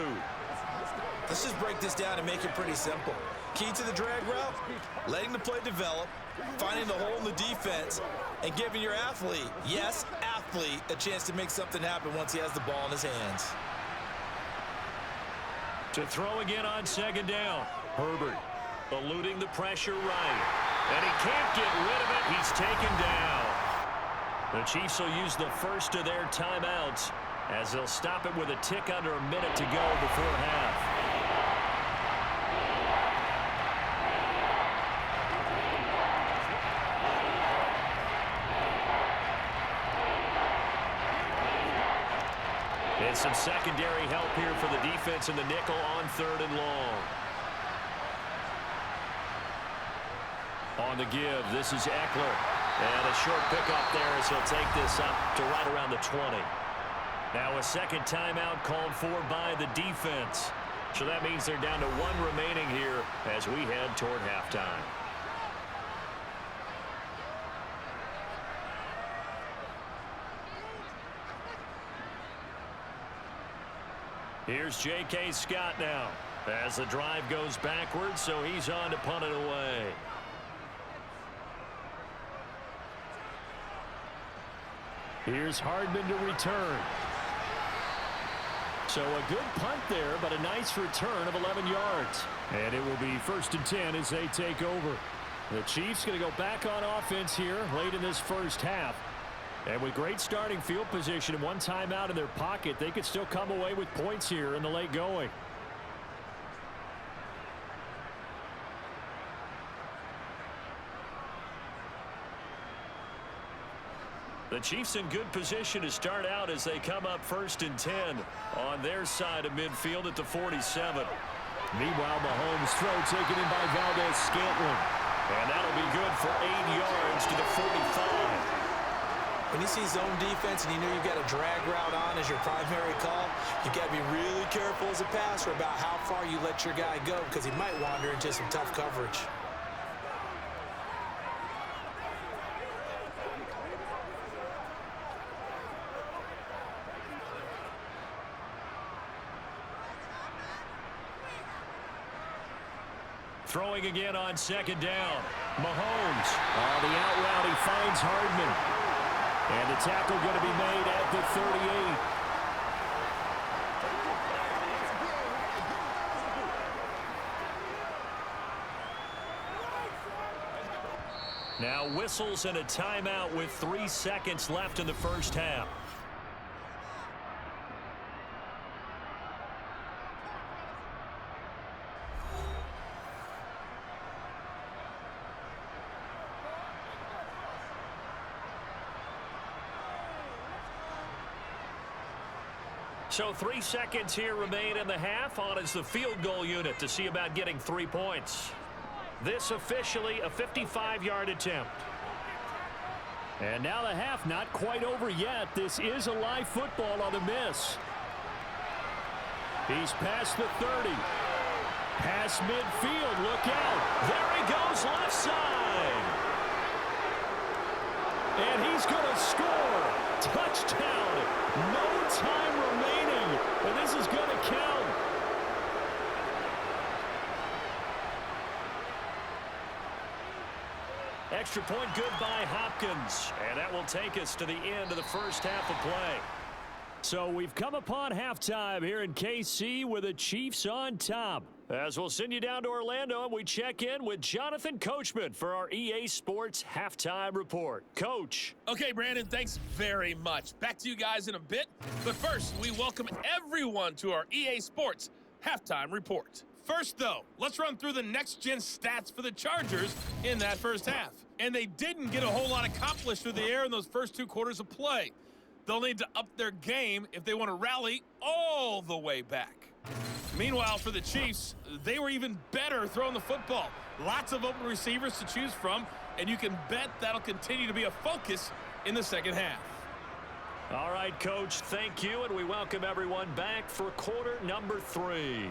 Let's just break this down and make it pretty simple. Key to the drag route, letting the play develop, finding the hole in the defense, and giving your athlete, yes, athlete, a chance to make something happen once he has the ball in his hands. To throw again on second down. Herbert eluding the pressure right. And he can't get rid of it. He's taken down. The Chiefs will use the first of their timeouts as they'll stop it with a tick under a minute to go before half. And some secondary help here for the defense in the nickel on 3rd and long. On the give, this is Eckler. And a short pickup there as he'll take this up to right around the 20. Now a second timeout called for by the defense. So that means they're down to 1 remaining here as we head toward halftime. Here's J.K. Scott now as the drive goes backwards, so he's on to punt it away. Here's Hardman to return. So a good punt there, but a nice return of 11 yards. And it will be 1st and 10 as they take over. The Chiefs going to go back on offense here late in this first half. And with great starting field position and 1 timeout in their pocket, they could still come away with points here in the late going. The Chiefs in good position to start out as they come up 1st and 10 on their side of midfield at the 47. Meanwhile, Mahomes' throw taken in by Valdez-Scantling. And that'll be good for 8 yards to the 45. When you see zone defense and you know you've got a drag route on as your primary call, you've got to be really careful as a passer about how far you let your guy go because he might wander into some tough coverage. Throwing again on second down. Mahomes. On the out route, he finds Hardman. And the tackle going to be made at the 38. Now whistles and a timeout with 3 seconds left in the first half. So 3 seconds here remain in the half. On is the field goal unit to see about getting 3 points. This officially a 55-yard attempt. And now the half not quite over yet. This is a live football on the miss. He's past the 30. Past midfield. Look out. There he goes left side. And he's going to score. Touchdown. No time remaining. And this is going to count. Extra point good by Hopkins. And that will take us to the end of the first half of play. So we've come upon halftime here in KC with the Chiefs on top. As we'll send you down to Orlando and we check in with Jonathan Coachman for our EA Sports Halftime Report. Coach. Okay, Brandon, thanks very much. Back to you guys in a bit. But first, we welcome everyone to our EA Sports Halftime Report. First, though, let's run through the next-gen stats for the Chargers in that first half. And they didn't get a whole lot accomplished through the air in those first 2 quarters of play. They'll need to up their game if they want to rally all the way back. Meanwhile, for the Chiefs, they were even better throwing the football. Lots of open receivers to choose from, and you can bet that'll continue to be a focus in the second half. All right, Coach, thank you, and we welcome everyone back for quarter number 3.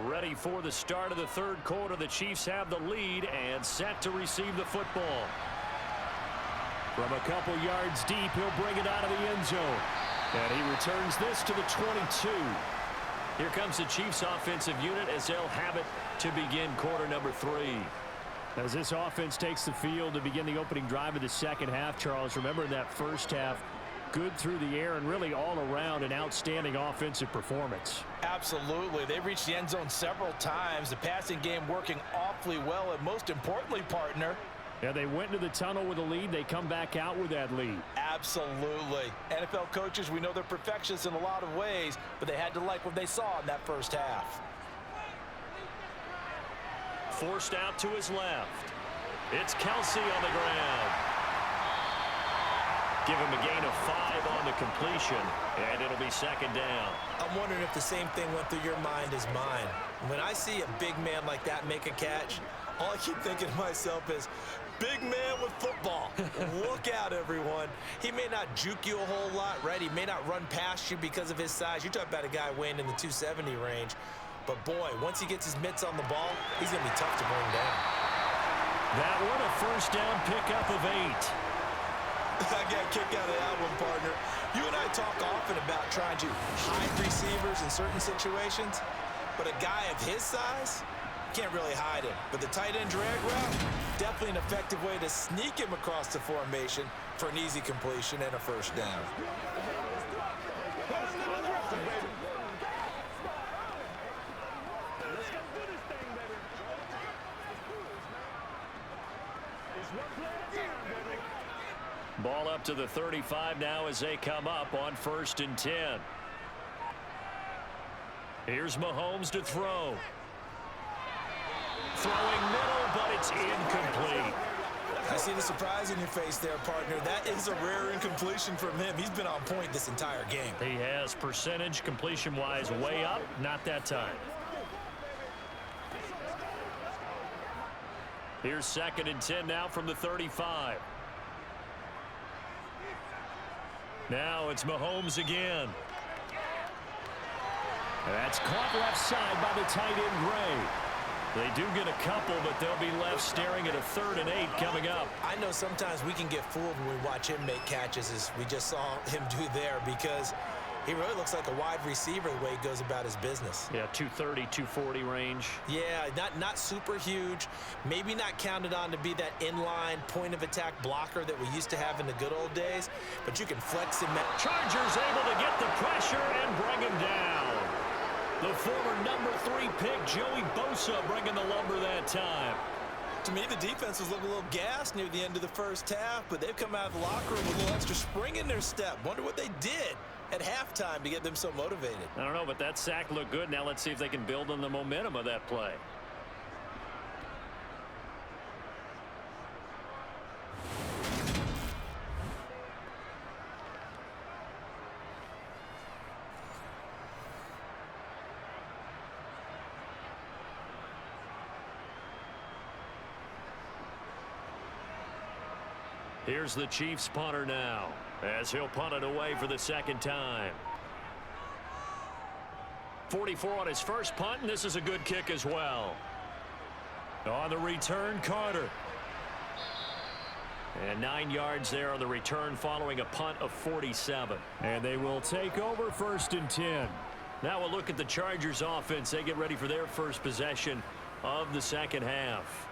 Ready for the start of the third quarter. The Chiefs have the lead and set to receive the football. From a couple yards deep, he'll bring it out of the end zone. And he returns this to the 22. Here comes the Chiefs offensive unit as they'll have it to begin quarter number 3. As this offense takes the field to begin the opening drive of the second half, Charles, remember in that first half, good through the air and really all around an outstanding offensive performance. Absolutely. They reached the end zone several times. The passing game working awfully well, and most importantly, partner, yeah, they went into the tunnel with a lead. They come back out with that lead. absolutely. NFL coaches, we know they're perfectionists in a lot of ways, but they had to like what they saw in that first half. Forced out to his left. It's Kelsey on the ground. Give him a gain of 5 on the completion, and it'll be second down. I'm wondering if the same thing went through your mind as mine. When I see a big man like that make a catch, all I keep thinking to myself is, big man with football. Look out, everyone. He may not juke you a whole lot, right? He may not run past you because of his size. You talk about a guy weighing in the 270 range. But, boy, once he gets his mitts on the ball, he's going to be tough to bring down. That one, a first down pickup of 8. I got a kick out of that one, partner. You and I talk often about trying to hide receivers in certain situations, but a guy of his size, can't really hide him. But the tight end drag route, definitely an effective way to sneak him across the formation for an easy completion and a first down. Ball up to the 35 now as they come up on 1st and 10. Here's Mahomes to throw. Throwing middle, but it's incomplete. I see the surprise in your face there, partner. That is a rare incompletion from him. He's been on point this entire game. He has percentage completion-wise way up, not that time. Here's 2nd and 10 now from the 35. Now it's Mahomes again. That's caught left side by the tight end Gray. They do get a couple, but they'll be left staring at a 3rd and 8 coming up. I know sometimes we can get fooled when we watch him make catches, as we just saw him do there, because he really looks like a wide receiver the way he goes about his business. Yeah, 230, 240 range. Yeah, not super huge. Maybe not counted on to be that inline point-of-attack blocker that we used to have in the good old days, but you can flex him. Chargers able to get the pressure and bring him down. The former number 3 pick, Joey Bosa, bringing the lumber that time. To me, the defense was looking a little gassed near the end of the first half, but they've come out of the locker room with a little extra spring in their step. Wonder what they did at halftime to get them so motivated. I don't know, but that sack looked good. Now let's see if they can build on the momentum of that play. Here's the Chiefs punter now, as he'll punt it away for the 2nd time. 44 on his first punt, and this is a good kick as well. On the return, Carter. And 9 yards there on the return following a punt of 47. And they will take over 1st and 10. Now we'll look at the Chargers offense. They get ready for their first possession of the second half.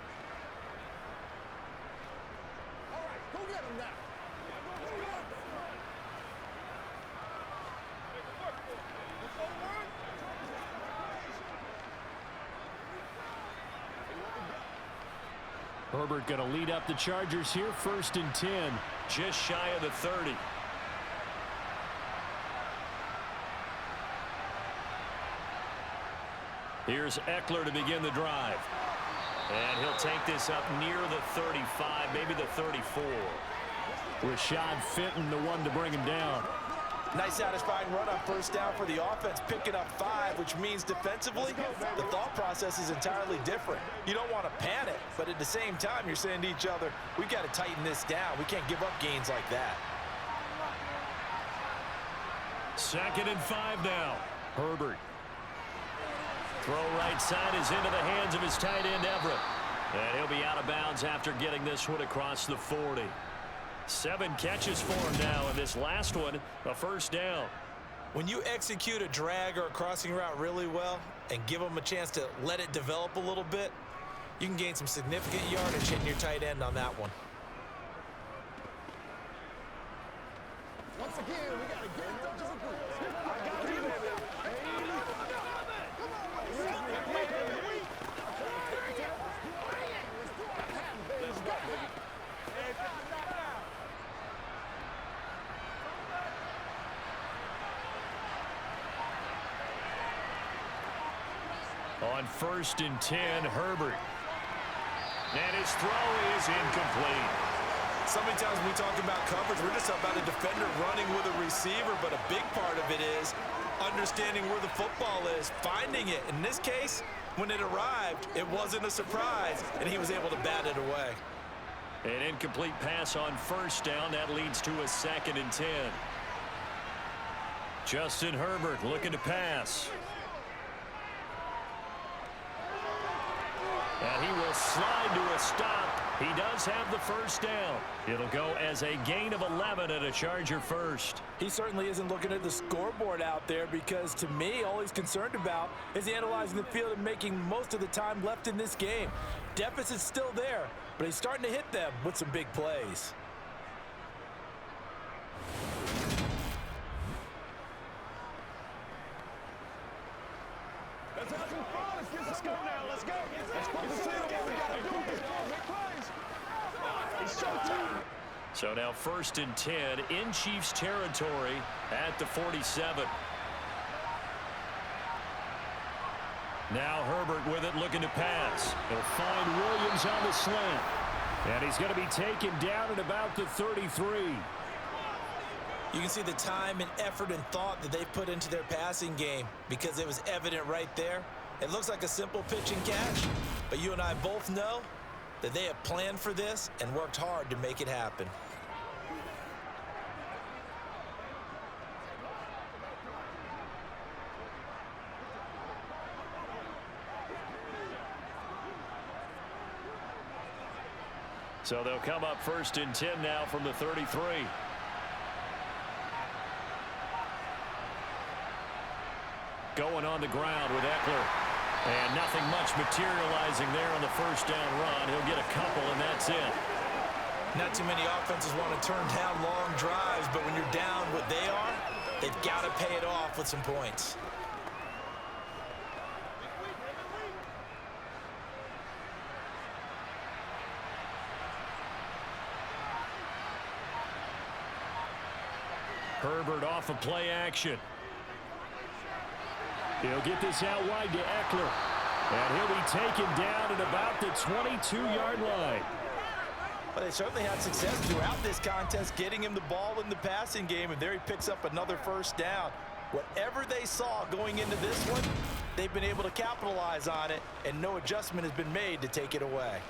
Herbert going to lead up the Chargers here, 1st and 10. Just shy of the 30. Here's Eckler to begin the drive. And he'll take this up near the 35, maybe the 34. Rashad Fenton, the one to bring him down. Nice satisfying run on first down for the offense, picking up 5, which means defensively, the thought process is entirely different. You don't want to panic, but at the same time, you're saying to each other, we've got to tighten this down. We can't give up gains like that. 2nd and 5 now. Herbert Throw right side is into the hands of his tight end, Everett. And he'll be out of bounds after getting this one across the 40. 7 catches for him now, and this last one, a first down. When you execute a drag or a crossing route really well and give them a chance to let it develop a little bit, you can gain some significant yardage hitting your tight end on that one. Once again, we got to get it to the group. I got you, baby. On 1st and 10, Herbert. And his throw is incomplete. So many times when we talk about coverage, we're just about a defender running with a receiver, but a big part of it is understanding where the football is, finding it. In this case, when it arrived, it wasn't a surprise, and he was able to bat it away. An incomplete pass on 1st down. That leads to a 2nd and 10. Justin Herbert looking to pass. And he will slide to a stop. He does have the first down. It'll go as a gain of 11 and a Charger first. He certainly isn't looking at the scoreboard out there because, to me, all he's concerned about is analyzing the field and making most of the time left in this game. Deficit's still there, but he's starting to hit them with some big plays. Let's have some fun. Let's go now. Let's go. Let's put the seal what we got to do. Make plays. It's showtime. So now 1st and 10 in Chiefs territory at the 47. Now Herbert with it, looking to pass. He'll find Williams on the slant. And he's going to be taken down at about the 33. You can see the time and effort and thought that they've put into their passing game because it was evident right there. It looks like a simple pitch and catch, but you and I both know that they have planned for this and worked hard to make it happen. So they'll come up 1st and 10 now from the 33. Going on the ground with Eckler. And nothing much materializing there on the first down run. He'll get a couple, and that's it. Not too many offenses want to turn down long drives, but when you're down what they are, they've got to pay it off with some points. Herbert off of play action. He'll get this out wide to Eckler. And he'll be taken down at about the 22-yard line. Well, they certainly had success throughout this contest getting him the ball in the passing game, and there he picks up another first down. Whatever they saw going into this one, they've been able to capitalize on it, and no adjustment has been made to take it away.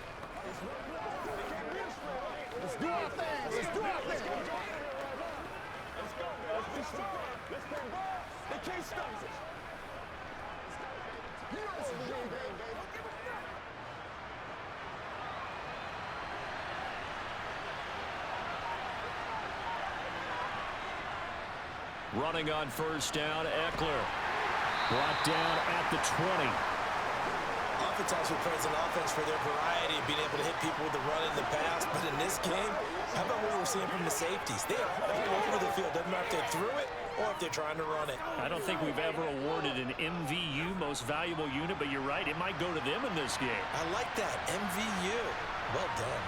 Let's do our thing. Let's do our thing. Let's go. Let's play ball. They can't stop us. You know this is the game, baby. Running on first down, Eckler. Brought down at the 20. Oftentimes we praise an offense for their variety of being able to hit people with the run and the pass, but in this game, how about what we're seeing from the safeties? They are all over the field. Doesn't matter if they threw it or if they're trying to run it. I don't think we've ever awarded an MVU, most valuable unit, but you're right, it might go to them in this game. I like that, MVU. Well done.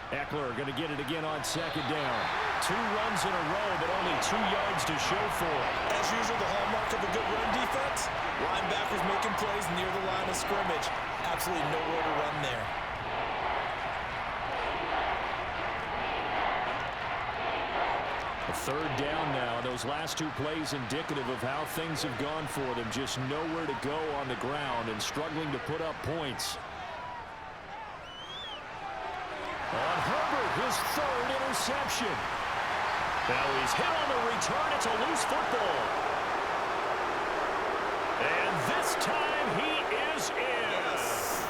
Eckler going to get it again on second down. 2 runs in a row, but only 2 yards to show for it. As usual, the hallmark of a good run defense, linebackers making plays near the line of scrimmage. Absolutely nowhere to run there. A third down now. Those last 2 plays indicative of how things have gone for them. Just nowhere to go on the ground and struggling to put up points. On Herbert, his 3rd interception. Now he's hit on the return. It's a loose football. And This time he is in. Yes.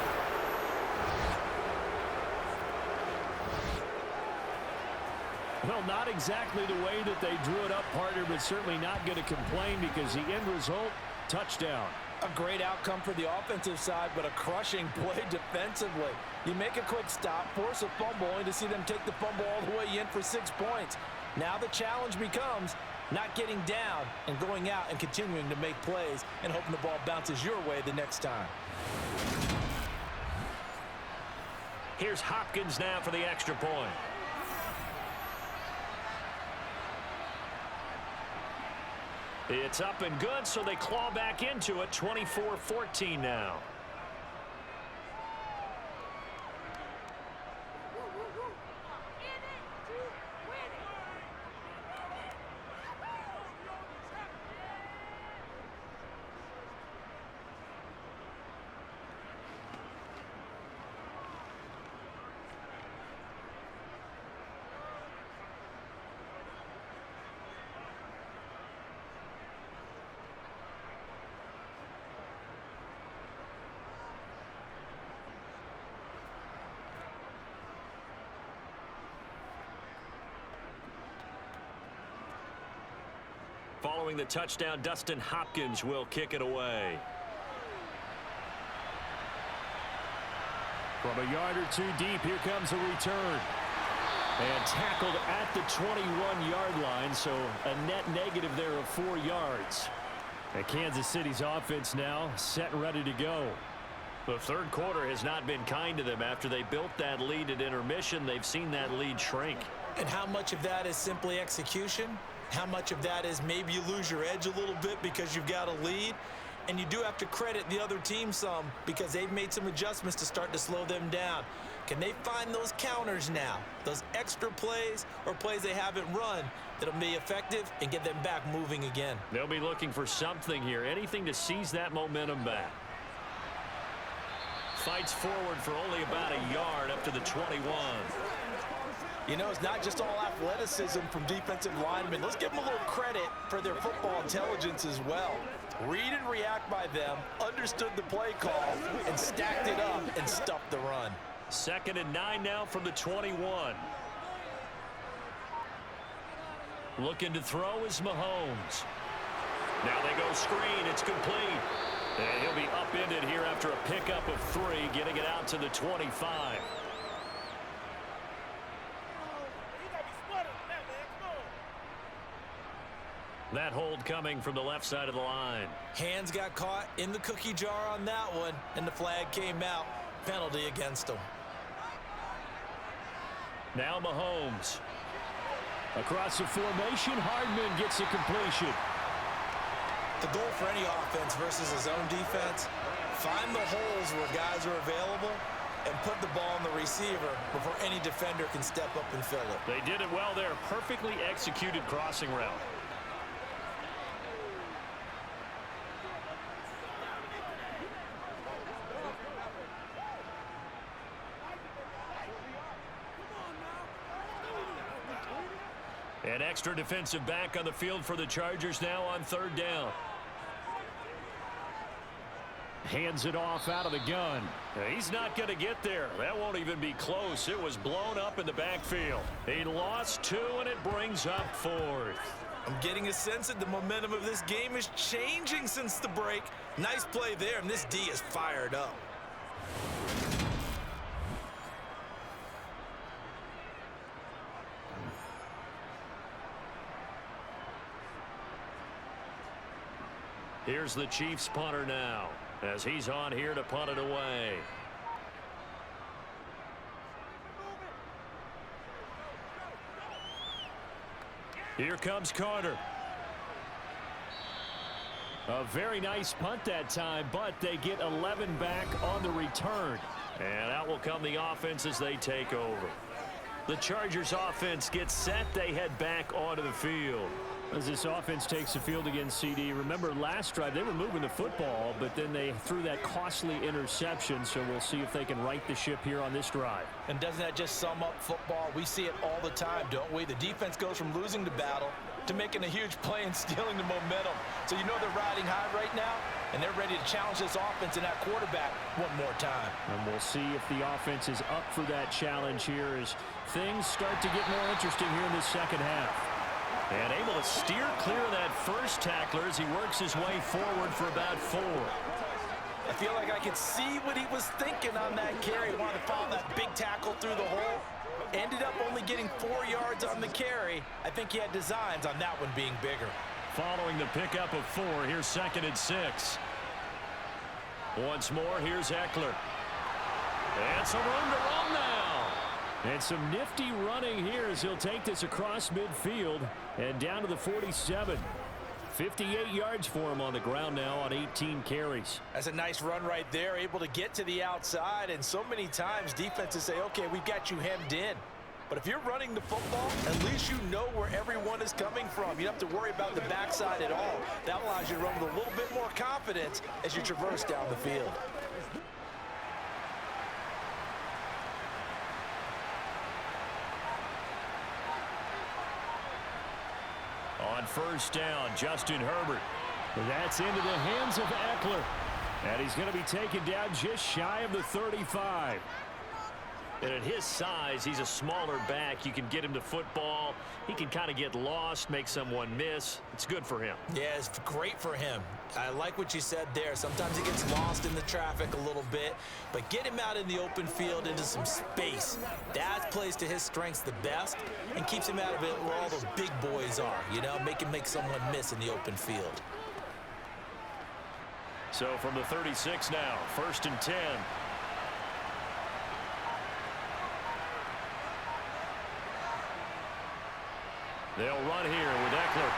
Well, not exactly the way that they drew it up, partner, but certainly not going to complain because the end result, touchdown. A great outcome for the offensive side, but a crushing play defensively. You make a quick stop, force a fumble, only to see them take the fumble all the way in for 6 points. Now the challenge becomes not getting down and going out and continuing to make plays and hoping the ball bounces your way the next time. Here's Hopkins now for the extra point. It's up and good, so they claw back into it, 24-14 now. Following the touchdown, Dustin Hopkins will kick it away. From a yard or two deep, here comes a return. And tackled at the 21-yard line, so a net negative there of 4 yards. And Kansas City's offense now set and ready to go. The third quarter has not been kind to them. After they built that lead at intermission, they've seen that lead shrink. And how much of that is simply execution? How much of that is maybe you lose your edge a little bit because you've got a lead? And you do have to credit the other team some because they've made some adjustments to start to slow them down. Can they find those counters now, those extra plays or plays they haven't run that'll be effective and get them back moving again? They'll be looking for something here, anything to seize that momentum back. Fights forward for only about a yard up to the 21. You know, it's not just all athleticism from defensive linemen. Let's give them a little credit for their football intelligence as well. Read and react by them, understood the play call, and stacked it up and stuffed the run. 2nd and 9 now from the 21. Looking to throw is Mahomes. Now they go screen. It's complete. And he'll be upended here after a pickup of 3, getting it out to the 25. That hold coming from the left side of the line. Hands got caught in the cookie jar on that one, and the flag came out. Penalty against them. Now Mahomes. Across the formation, Hardman gets a completion. The goal for any offense versus his own defense, find the holes where guys are available and put the ball on the receiver before any defender can step up and fill it. They did it well there. Perfectly executed crossing route. An extra defensive back on the field for the Chargers now on 3rd down. Hands it off out of the gun. He's not going to get there. That won't even be close. It was blown up in the backfield. He lost 2, and it brings up 4th. I'm getting a sense that the momentum of this game is changing since the break. Nice play there, and this D is fired up. Here's the Chiefs punter now, as he's on here to punt it away. Here comes Carter. A very nice punt that time, but they get 11 back on the return. And out will come the offense as they take over. The Chargers offense gets set. They head back onto the field. As this offense takes the field against CD, remember last drive they were moving the football, but then they threw that costly interception, so we'll see if they can right the ship here on this drive. And doesn't that just sum up football? We see it all the time, don't we? The defense goes from losing the battle to making a huge play and stealing the momentum. So you know they're riding high right now? and they're ready to challenge this offense and that quarterback one more time. And we'll see if the offense is up for that challenge here as things start to get more interesting here in the second half. And able to steer clear of that first tackler as he works his way forward for about 4. I feel like I could see what he was thinking on that carry. Wanted to follow that big tackle through the hole. Ended up only getting 4 yards on the carry. I think he had designs on that one being bigger. Following the pickup of 4, here's 2nd and 6. Once more, here's Eckler. And some room to run now. And some nifty running here as he'll take this across midfield and down to the 47. 58 yards for him on the ground now on 18 carries. That's a nice run right there, able to get to the outside. And so many times defenses say, okay, we've got you hemmed in. But if you're running the football, at least you know where everyone is coming from. You don't have to worry about the backside at all. That allows you to run with a little bit more confidence as you traverse down the field. On first down, Justin Herbert. That's into the hands of Eckler. And he's going to be taken down just shy of the 35. And at his size, he's a smaller back. You can get him to football. He can kind of get lost, make someone miss. It's good for him. Yeah, it's great for him. I like what you said there. Sometimes he gets lost in the traffic a little bit, but get him out in the open field into some space. That plays to his strengths the best and keeps him out of it where all the big boys are, you know, make someone miss in the open field. So from the 36 now, 1st and 10. They'll run here with Eckler.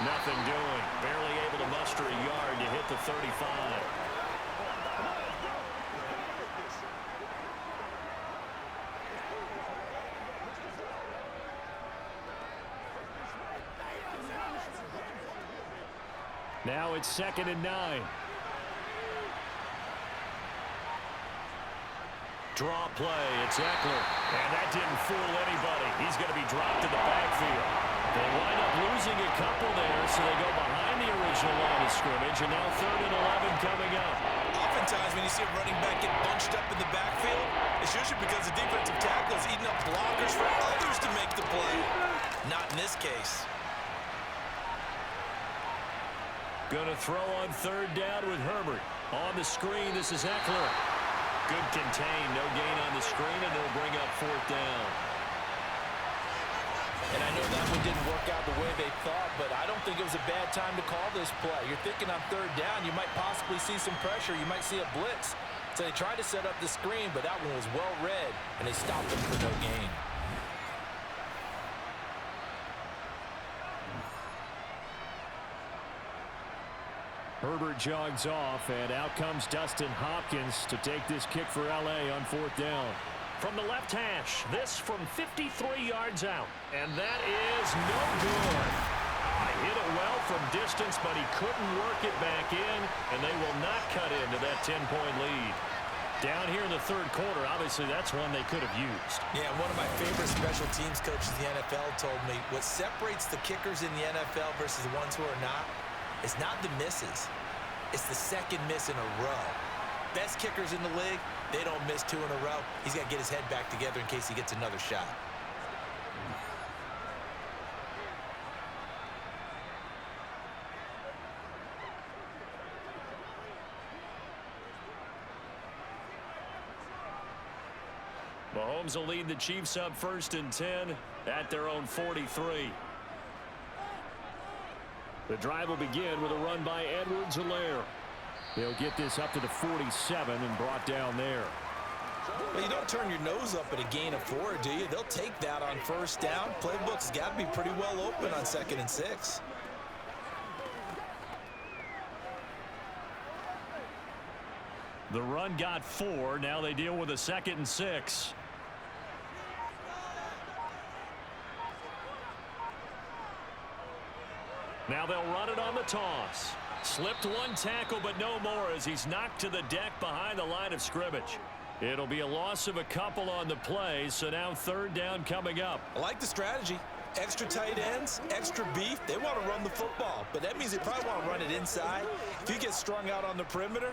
Nothing doing. Barely able to muster a yard to hit the 35. Now it's 2nd and 9. Draw play, it's Eckler. And that didn't fool anybody. He's going to be dropped in the backfield. They wind up losing a couple there, so they go behind the original line of scrimmage, and now 3rd and 11 coming up. Oftentimes when you see a running back get bunched up in the backfield, it's usually because the defensive tackle is eating up blockers for others to make the play. Not in this case. Going to throw on 3rd down with Herbert. On the screen, this is Eckler. Good contain, no gain on the screen, and they'll bring up 4th down. And I know that one didn't work out the way they thought, but I don't think it was a bad time to call this play. You're thinking on 3rd down, you might possibly see some pressure. You might see a blitz. So they tried to set up the screen, but that one was well read, and they stopped them for no gain. Herbert jogs off, and out comes Dustin Hopkins to take this kick for L.A. on 4th down. From the left hash, this from 53 yards out. And that is no good. Hit it well from distance, but he couldn't work it back in, and they will not cut into that 10-point lead. Down here in the 3rd quarter, obviously that's one they could have used. Yeah, one of my favorite special teams coaches in the NFL told me what separates the kickers in the NFL versus the ones who are not is not the misses. It's the 2nd miss in a row. Best kickers in the league, they don't miss 2 in a row. He's got to get his head back together in case he gets another shot. Mahomes will lead the Chiefs up 1st and 10 at their own 43. The drive will begin with a run by Edwards-Helaire. They'll get this up to the 47 and brought down there. Well, you don't turn your nose up at a gain of 4, do you? They'll take that on 1st down. Playbook's got to be pretty well open on 2nd and 6. The run got 4. Now they deal with a 2nd and 6. Now they'll run it on the toss. Slipped one tackle, but no more as he's knocked to the deck behind the line of scrimmage. It'll be a loss of a couple on the play, so now 3rd down coming up. I like the strategy. Extra tight ends, extra beef, they want to run the football. But that means they probably want to run it inside. If you get strung out on the perimeter,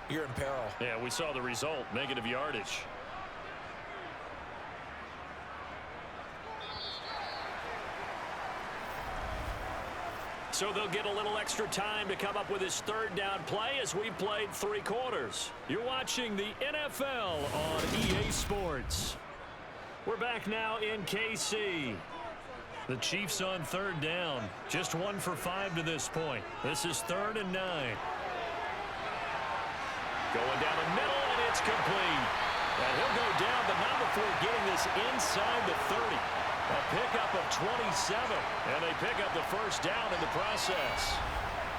you're in peril. Yeah, we saw the result, negative yardage. So they'll get a little extra time to come up with his third down play as we played 3 quarters. You're watching the NFL on EA Sports. We're back now in KC. The Chiefs on third down. Just 1 for 5 to this point. This is 3rd and 9. Going down the middle, and it's complete. And he'll go down, but not before getting this inside the 30. A pickup of 27, and they pick up the first down in the process.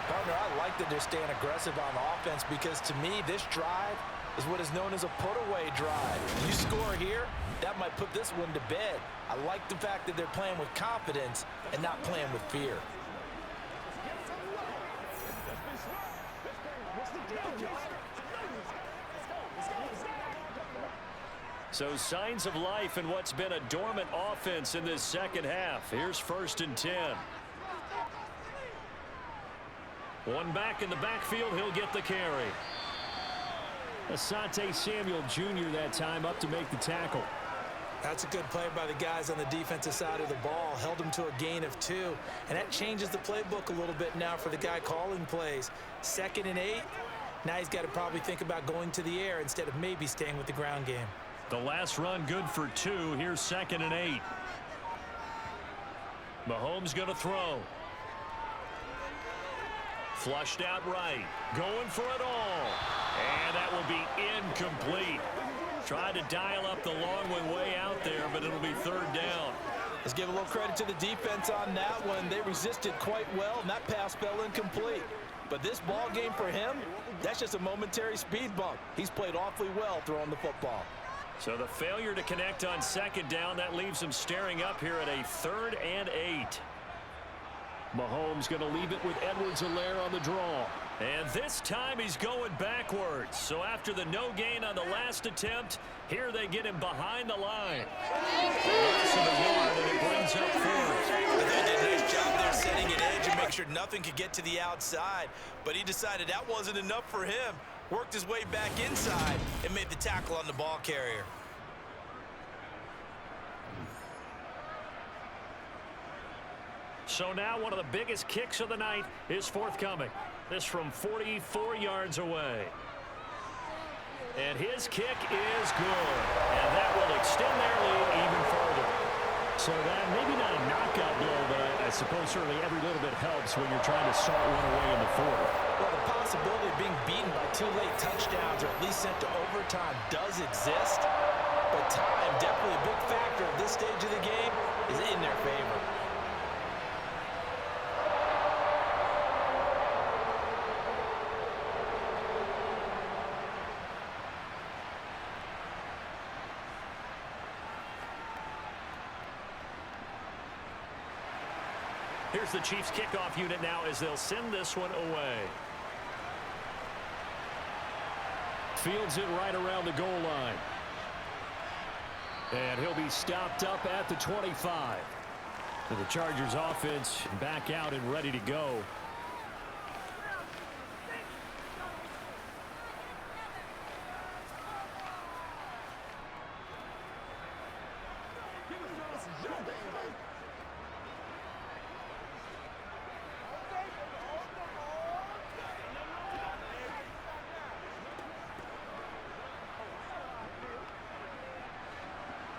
Partner, I like that they're staying aggressive on offense because, to me, this drive is what is known as a put-away drive. You score here, that might put this one to bed. I like the fact that they're playing with confidence and not playing with fear. So signs of life in what's been a dormant offense in this second half. Here's 1st and 10. One back in the backfield, he'll get the carry. Asante Samuel Jr. that time up to make the tackle. That's a good play by the guys on the defensive side of the ball. Held him to a gain of 2. And that changes the playbook a little bit now for the guy calling plays. 2nd and 8. Now he's got to probably think about going to the air instead of maybe staying with the ground game. The last run good for 2. Here's 2nd and 8. Mahomes going to throw. Flushed out right. Going for it all. And that will be incomplete. Tried to dial up the long way out there, but it'll be 3rd down. Let's give a little credit to the defense on that one. They resisted quite well, and that pass fell incomplete. But this ball game for him, that's just a momentary speed bump. He's played awfully well throwing the football. So the failure to connect on 2nd down, that leaves him staring up here at a 3rd and 8. Mahomes going to leave it with Edwards-Helaire on the draw. And this time he's going backwards. So after the no gain on the last attempt, here they get him behind the line. Loss of a yard, and it brings up 4th. They did a nice job there setting an edge and make sure nothing could get to the outside. But he decided that wasn't enough for him. Worked his way back inside and made the tackle on the ball carrier. So now one of the biggest kicks of the night is forthcoming. This from 44 yards away. And his kick is good. And that will extend their lead even further. So that maybe not a knockout blow, but I suppose certainly every little bit helps when you're trying to start one away in the 4th. Well, the possibility of being beaten by 2 late touchdowns or at least sent to overtime does exist. But time, definitely a big factor at this stage of the game, is in their favor. Here's the Chiefs kickoff unit now as they'll send this one away. Fields it right around the goal line. And he'll be stopped up at the 25. So the Chargers offense back out and ready to go.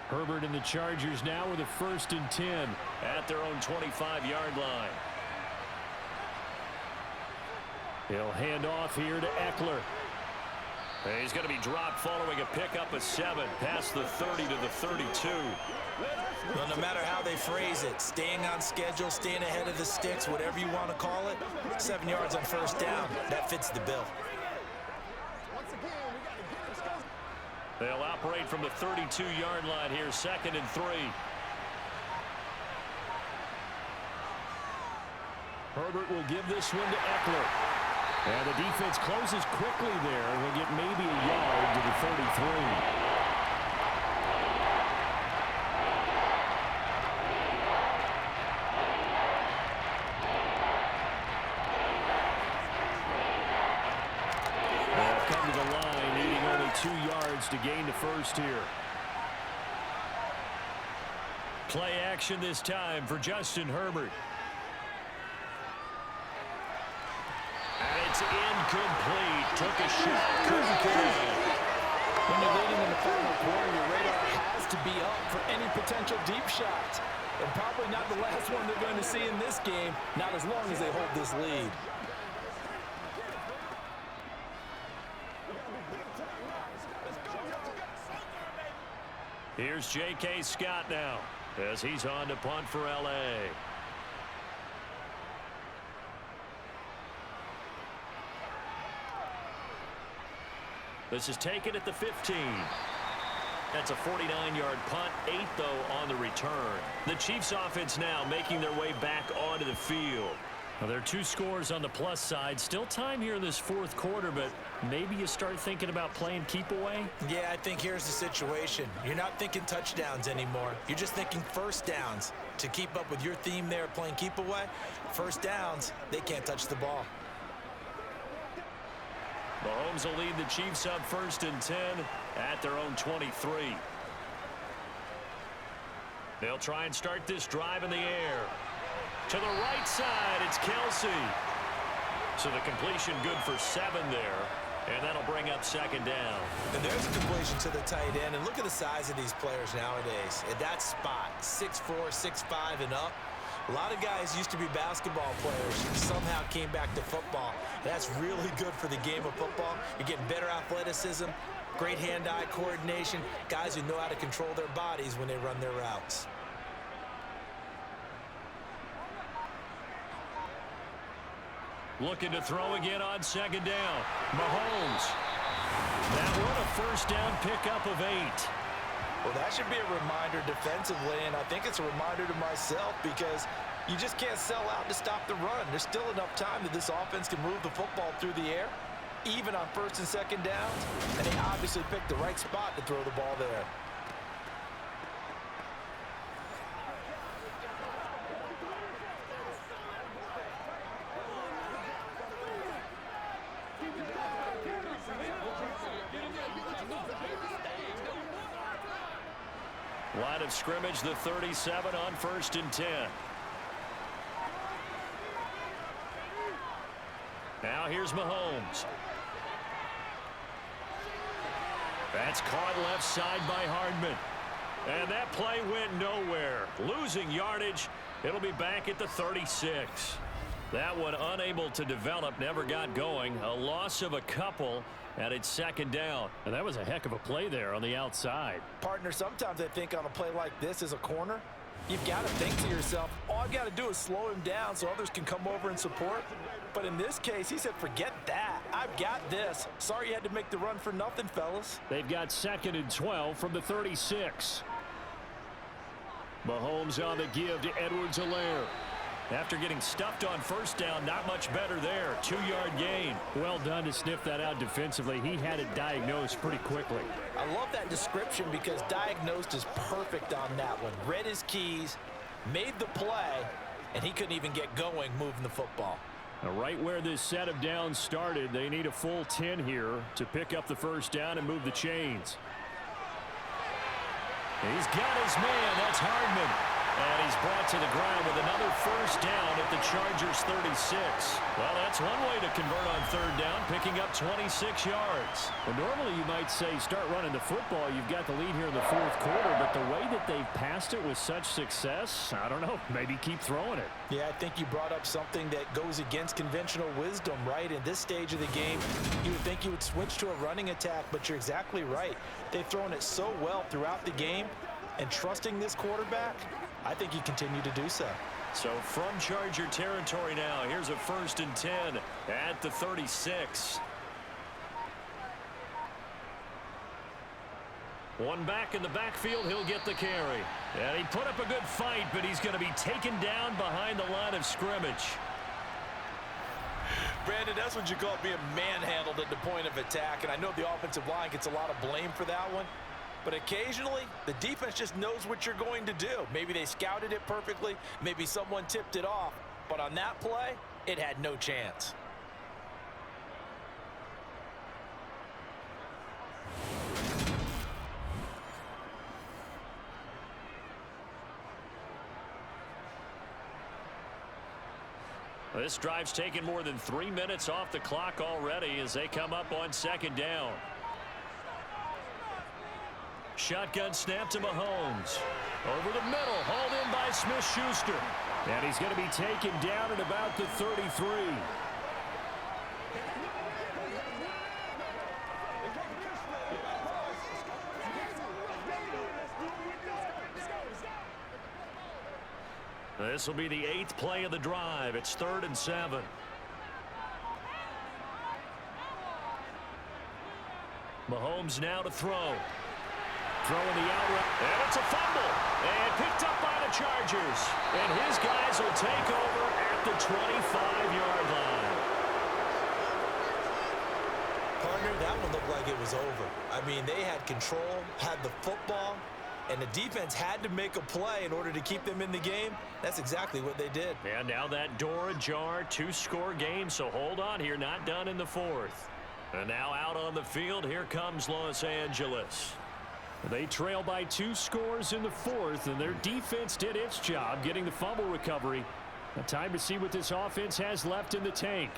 Herbert and the Chargers now with a 1st and 10 at their own 25-yard line. He'll hand off here to Eckler. And he's going to be dropped following a pickup of 7 past the 30 to the 32. Well, no matter how they phrase it, staying on schedule, staying ahead of the sticks, whatever you want to call it, 7 yards on 1st down, that fits the bill. They'll operate from the 32-yard line here, 2nd and 3. Herbert will give this one to Eckler. And the defense closes quickly there. We'll get maybe a yard to the 33. to gain the first here. Play action this time for Justin Herbert. And it's incomplete. Took a shot. Couldn't connect. When you're leading in the final quarter, your radar has to be up for any potential deep shots. And probably not the last one they're going to see in this game, not as long as they hold this lead. Here's J.K. Scott now as he's on to punt for L.A. This is taken at the 15. That's a 49-yard punt, 8 though on the return. The Chiefs offense now making their way back onto the field. Well, there are 2 scores on the plus side. Still time here in this fourth quarter, but maybe you start thinking about playing keep away? Yeah, I think here's the situation. You're not thinking touchdowns anymore. You're just thinking first downs. To keep up with your theme there playing keep away, first downs, they can't touch the ball. Mahomes will lead the Chiefs up 1st and 10 at their own 23. They'll try and start this drive in the air. To the right side, it's Kelsey. So the completion good for 7 there. And that'll bring up 2nd down. And there's a completion to the tight end. And look at the size of these players nowadays. At that spot, 6'4", 6'5", and up. A lot of guys used to be basketball players, somehow came back to football. That's really good for the game of football. You're getting better athleticism, great hand-eye coordination, guys who know how to control their bodies when they run their routes. Looking to throw again on 2nd down. Mahomes. That one a 1st down pickup of 8. Well, that should be a reminder defensively, and I think it's a reminder to myself because you just can't sell out to stop the run. There's still enough time that this offense can move the football through the air, even on 1st and 2nd downs, and they obviously picked the right spot to throw the ball there. Line of scrimmage, the 37 on 1st and 10. Now here's Mahomes. That's caught left side by Hardman. And that play went nowhere. Losing yardage. It'll be back at the 36. That one unable to develop, never got going. A loss of a couple. And it's 2nd down. And that was a heck of a play there on the outside. Partner, sometimes I think on a play like this as a corner, you've got to think to yourself, all I've got to do is slow him down so others can come over and support. But in this case, he said, forget that. I've got this. Sorry you had to make the run for nothing, fellas. They've got 2nd and 12 from the 36. Mahomes on the give to Edwards-Helaire. After getting stuffed on 1st down, not much better there. 2-yard gain. Well done to sniff that out defensively. He had it diagnosed pretty quickly. I love that description because diagnosed is perfect on that one. Read his keys, made the play, and he couldn't even get going moving the football. Now, right where this set of downs started, they need a full 10 here to pick up the 1st down and move the chains. He's got his man. That's Hardman. And he's brought to the ground with another 1st down at the Chargers' 36. Well, that's one way to convert on 3rd down, picking up 26 yards. Well, normally you might say start running the football. You've got the lead here in the 4th quarter, but the way that they've passed it with such success, I don't know, maybe keep throwing it. Yeah, I think you brought up something that goes against conventional wisdom, right? In this stage of the game, you would think you would switch to a running attack, but you're exactly right. They've thrown it so well throughout the game, and trusting this quarterback, I think you continue to do so. So from Charger territory now, here's a 1st and 10 at the 36. One back in the backfield, he'll get the carry. And he put up a good fight, but he's going to be taken down behind the line of scrimmage. Brandon, that's what you call being manhandled at the point of attack, and I know the offensive line gets a lot of blame for that one. But occasionally, the defense just knows what you're going to do. Maybe they scouted it perfectly. Maybe someone tipped it off. But on that play, it had no chance. This drive's taken more than 3 minutes off the clock already as they come up on second down. Shotgun snap to Mahomes. Over the middle, hauled in by Smith-Schuster. And he's going to be taken down at about the 33. This will be the 8th play of the drive. It's 3rd and 7. Mahomes now to throw. Throwing the out route. And it's a fumble. And picked up by the Chargers. And his guys will take over at the 25-yard line. Partner, that one looked like it was over. I mean, they had control, had the football, and the defense had to make a play in order to keep them in the game. That's exactly what they did. And now that door ajar, 2-score game, so hold on here, not done in the 4th. And now out on the field, here comes Los Angeles. They trail by 2 scores in the 4th, and their defense did its job getting the fumble recovery. Now time to see what this offense has left in the tank.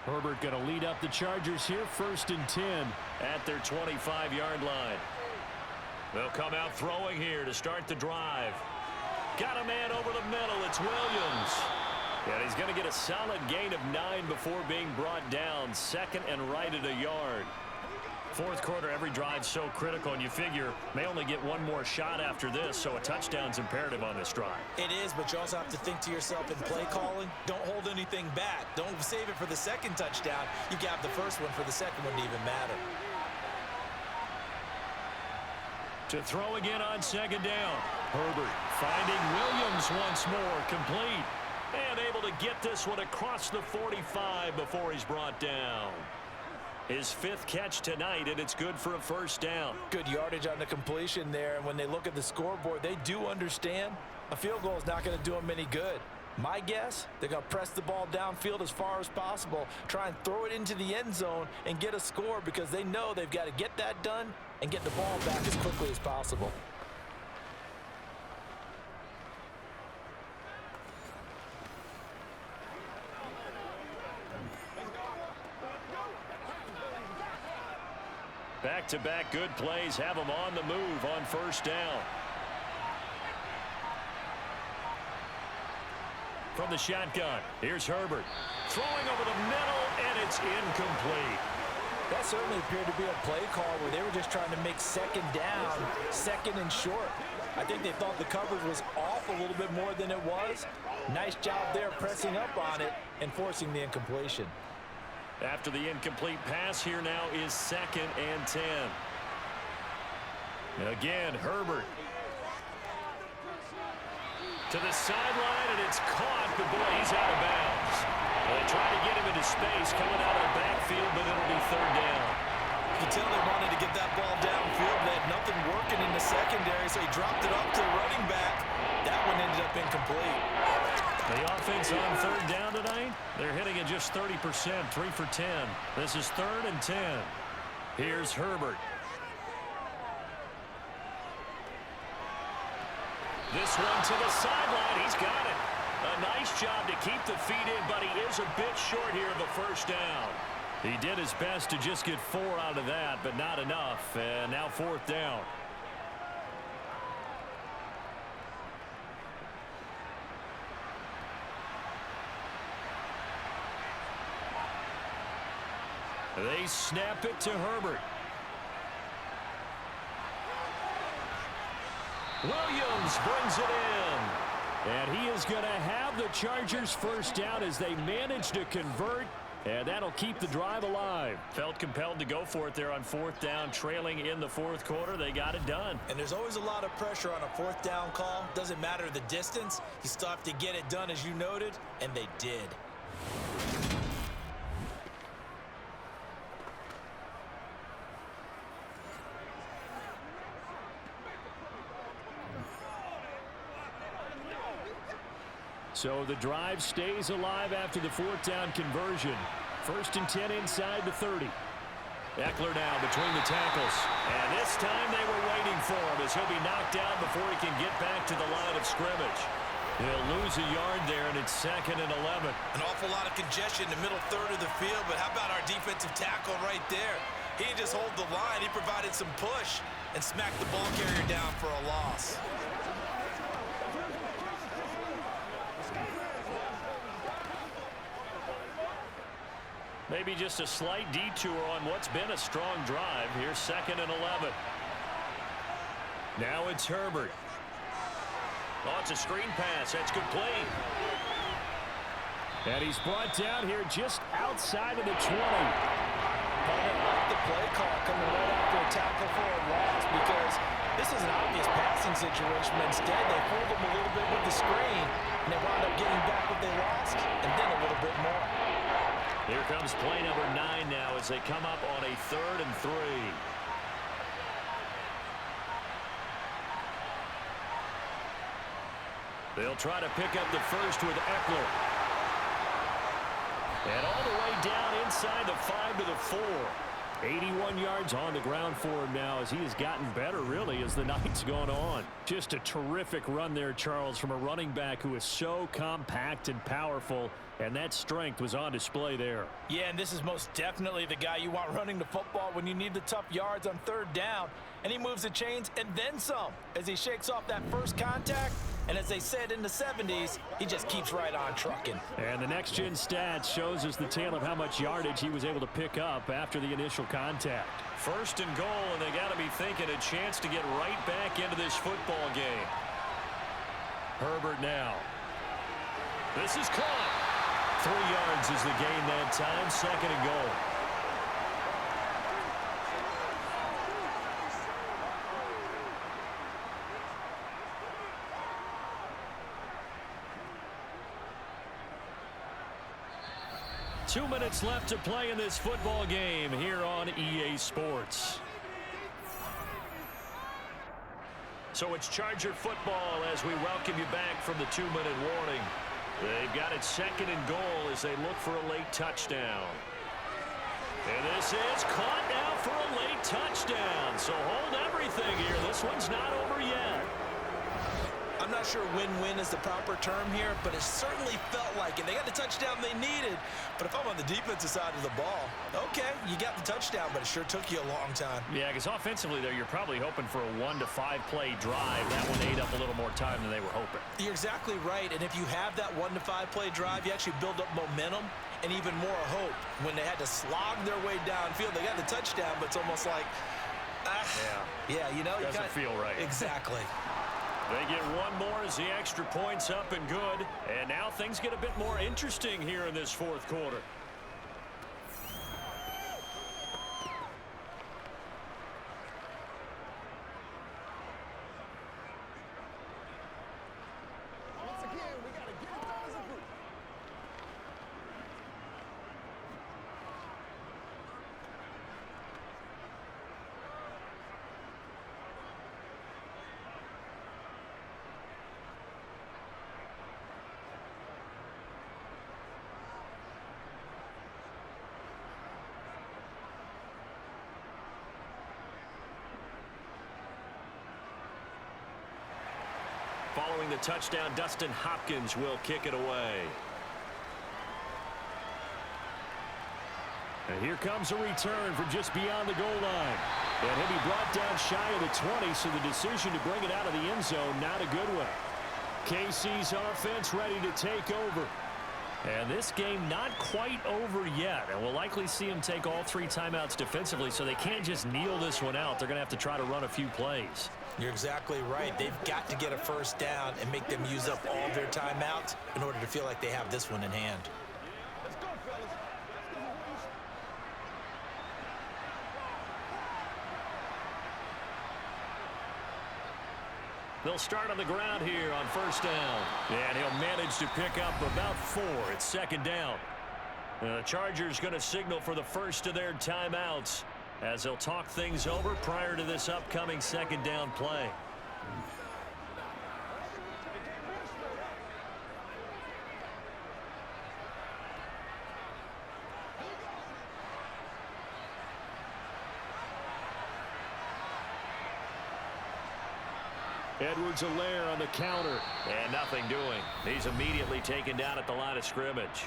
Herbert going to lead up the Chargers here, 1st and 10 at their 25-yard line. They'll come out throwing here to start the drive. Got a man over the middle. It's Williams. And he's going to get a solid gain of 9 before being brought down. 2nd and right at a yard. 4th quarter, every drive's so critical, and you figure may only get one more shot after this, so a touchdown's imperative on this drive. It is, but you also have to think to yourself in play calling, don't hold anything back. Don't save it for the 2nd touchdown. You got the 1st one for the 2nd one to even matter. To throw again on 2nd down. Herbert finding Williams once more, complete. And able to get this one across the 45 before he's brought down. His 5th catch tonight, and it's good for a 1st down. Good yardage on the completion there, and when they look at the scoreboard, they do understand a field goal is not going to do them any good. My guess, they're going to press the ball downfield as far as possible, try and throw it into the end zone and get a score because they know they've got to get that done and get the ball back as quickly as possible. Back-to-back good plays have them on the move on 1st down. From the shotgun, here's Herbert. Throwing over the middle, and it's incomplete. That certainly appeared to be a play call where they were just trying to make 2nd down, 2nd and short. I think they thought the coverage was off a little bit more than it was. Nice job there pressing up on it and forcing the incompletion. After the incomplete pass, here now is 2nd and 10. Again, Herbert. To the sideline, and it's caught, but boy, he's out of bounds. They try to get him into space coming out of the backfield, but it'll be 3rd down. You can tell they wanted to get that ball downfield. They had nothing working in the secondary, so he dropped it off to the running back. That one ended up incomplete. The offense on 3rd down tonight, they're hitting at just 30%, 3 for 10. This is 3rd and 10. Here's Herbert. This one to the sideline. He's got it. A nice job to keep the feet in, but he is a bit short here of a 1st down. He did his best to just get 4 out of that, but not enough. And now 4th down. They snap it to Herbert. Williams brings it in. And he is going to have the Chargers 1st down as they manage to convert. And that'll keep the drive alive. Felt compelled to go for it there on 4th down, trailing in the 4th quarter. They got it done. And there's always a lot of pressure on a 4th down call. Doesn't matter the distance. You still have to get it done, as you noted, and they did. So the drive stays alive after the 4th down conversion. 1st and 10 inside the 30. Eckler now between the tackles. And this time they were waiting for him as he'll be knocked down before he can get back to the line of scrimmage. He'll lose a yard there, and it's 2nd and 11. An awful lot of congestion in the middle third of the field, but how about our defensive tackle right there? He didn't just hold the line. He provided some push and smacked the ball carrier down for a loss. Maybe just a slight detour on what's been a strong drive. Here's 2nd and 11. Now it's Herbert. Oh, it's a screen pass. That's good play. And he's brought down here just outside of the 20. Opponent liked the play call coming right after a tackle for a loss because this is an obvious passing situation. Instead, they fooled him a little bit with the screen, and they wound up getting back what they lost, and then a little bit more. Here comes play number 9 now as they come up on a 3rd and 3. They'll try to pick up the first with Eckler. And all the way down inside the 5 to the 4. 81 yards on the ground for him now as he has gotten better, really, as the night's gone on. Just a terrific run there, Charles, from a running back who is so compact and powerful, and that strength was on display there. Yeah, and this is most definitely the guy you want running the football when you need the tough yards on 3rd down. And he moves the chains and then some as he shakes off that first contact. And as they said in the 70s, he just keeps right on trucking. And the next-gen stats shows us the tale of how much yardage he was able to pick up after the initial contact. 1st and goal, and they got to be thinking a chance to get right back into this football game. Herbert now. This is caught. 3 yards is the gain that time. 2nd and goal. Two minutes left to play in this football game here on EA Sports. So it's Charger football as we welcome you back from the 2-minute warning. They've got it 2nd and goal as they look for a late touchdown. And this is caught now for a late touchdown. So hold everything here. This one's not over yet. I'm not sure win-win is the proper term here, but it certainly felt like it. They got the touchdown they needed, but if I'm on the defensive side of the ball, okay, you got the touchdown, but it sure took you a long time. Yeah, because offensively, though, you're probably hoping for a 1 to 5 play drive. That one ate up a little more time than they were hoping. You're exactly right, and if you have that 1 to 5 play drive, you actually build up momentum and even more hope. When they had to slog their way downfield, they got the touchdown, but it's almost like, yeah, you know, doesn't feel right. Exactly. They get one more as the extra point's up and good. And now things get a bit more interesting here in this 4th quarter. Once again, we got to get it done as a group. Following the touchdown, Dustin Hopkins will kick it away. And here comes a return from just beyond the goal line. And he'll be brought down shy of the 20, so the decision to bring it out of the end zone, not a good one. KC's offense ready to take over. And this game not quite over yet. And we'll likely see them take all 3 timeouts defensively, so they can't just kneel this one out. They're going to have to try to run a few plays. You're exactly right. They've got to get a first down and make them use up all their timeouts in order to feel like they have this one in hand. Let's go, fellas. They'll start on the ground here on first down. And he'll manage to pick up about 4. It's 2nd down. The Chargers going to signal for the first of their timeouts as they'll talk things over prior to this upcoming 2nd down play. Edwards-Helaire on the counter. And nothing doing. He's immediately taken down at the line of scrimmage.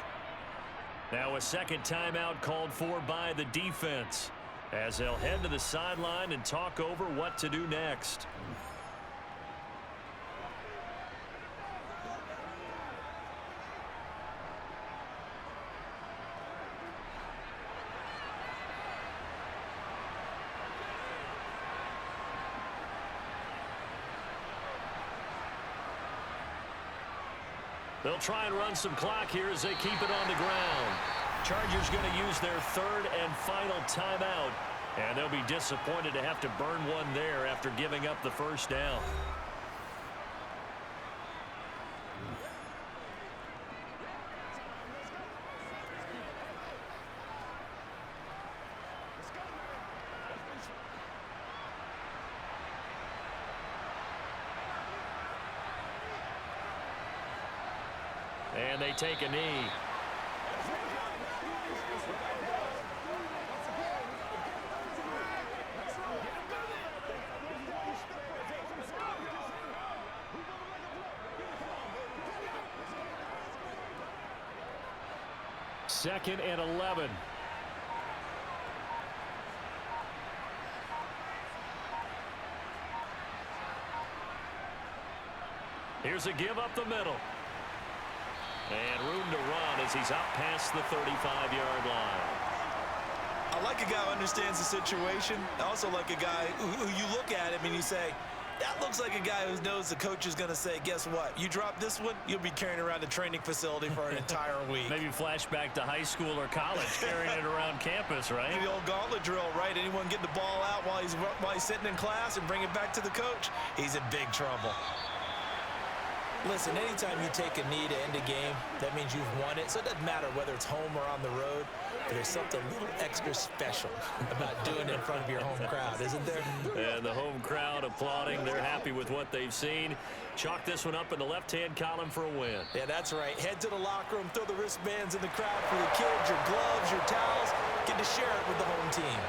Now a second timeout called for by the defense, as they'll head to the sideline and talk over what to do next. They'll try and run some clock here as they keep it on the ground. Chargers going to use their third and final timeout, and they'll be disappointed to have to burn one there after giving up the first down. And they take a knee. Second and 11. Here's a give up the middle. And room to run as he's out past the 35-yard line. I like a guy who understands the situation. I also like a guy who you look at him and you say, that looks like a guy who knows the coach is going to say, guess what? You drop this one, you'll be carrying around a training facility for an entire week. Maybe flashback to high school or college, carrying it around campus, right? The old gauntlet drill, right? Anyone get the ball out while he's sitting in class and bring it back to the coach, he's in big trouble. Listen, anytime you take a knee to end a game, that means you've won it. So it doesn't matter whether it's home or on the road. But there's something a little extra special about doing it in front of your home crowd, isn't there? And the home crowd applauding. They're happy with what they've seen. Chalk this one up in the left-hand column for a win. Yeah, that's right. Head to the locker room, throw the wristbands in the crowd for the kids, your gloves, your towels. Get to share it with the home team.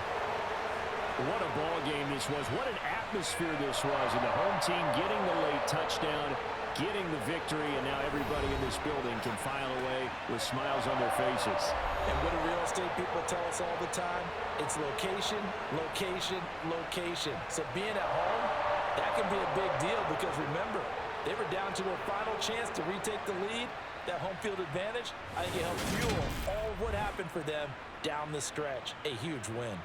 What a ball game this was. What an atmosphere this was. And the home team getting the late touchdown, getting the victory, and now everybody in this building can file away with smiles on their faces. And what do real estate people tell us all the time? It's location, location, location. So being at home, that can be a big deal because remember, they were down to their final chance to retake the lead. That home field advantage, I think it helped fuel all of what happened for them down the stretch. A huge win.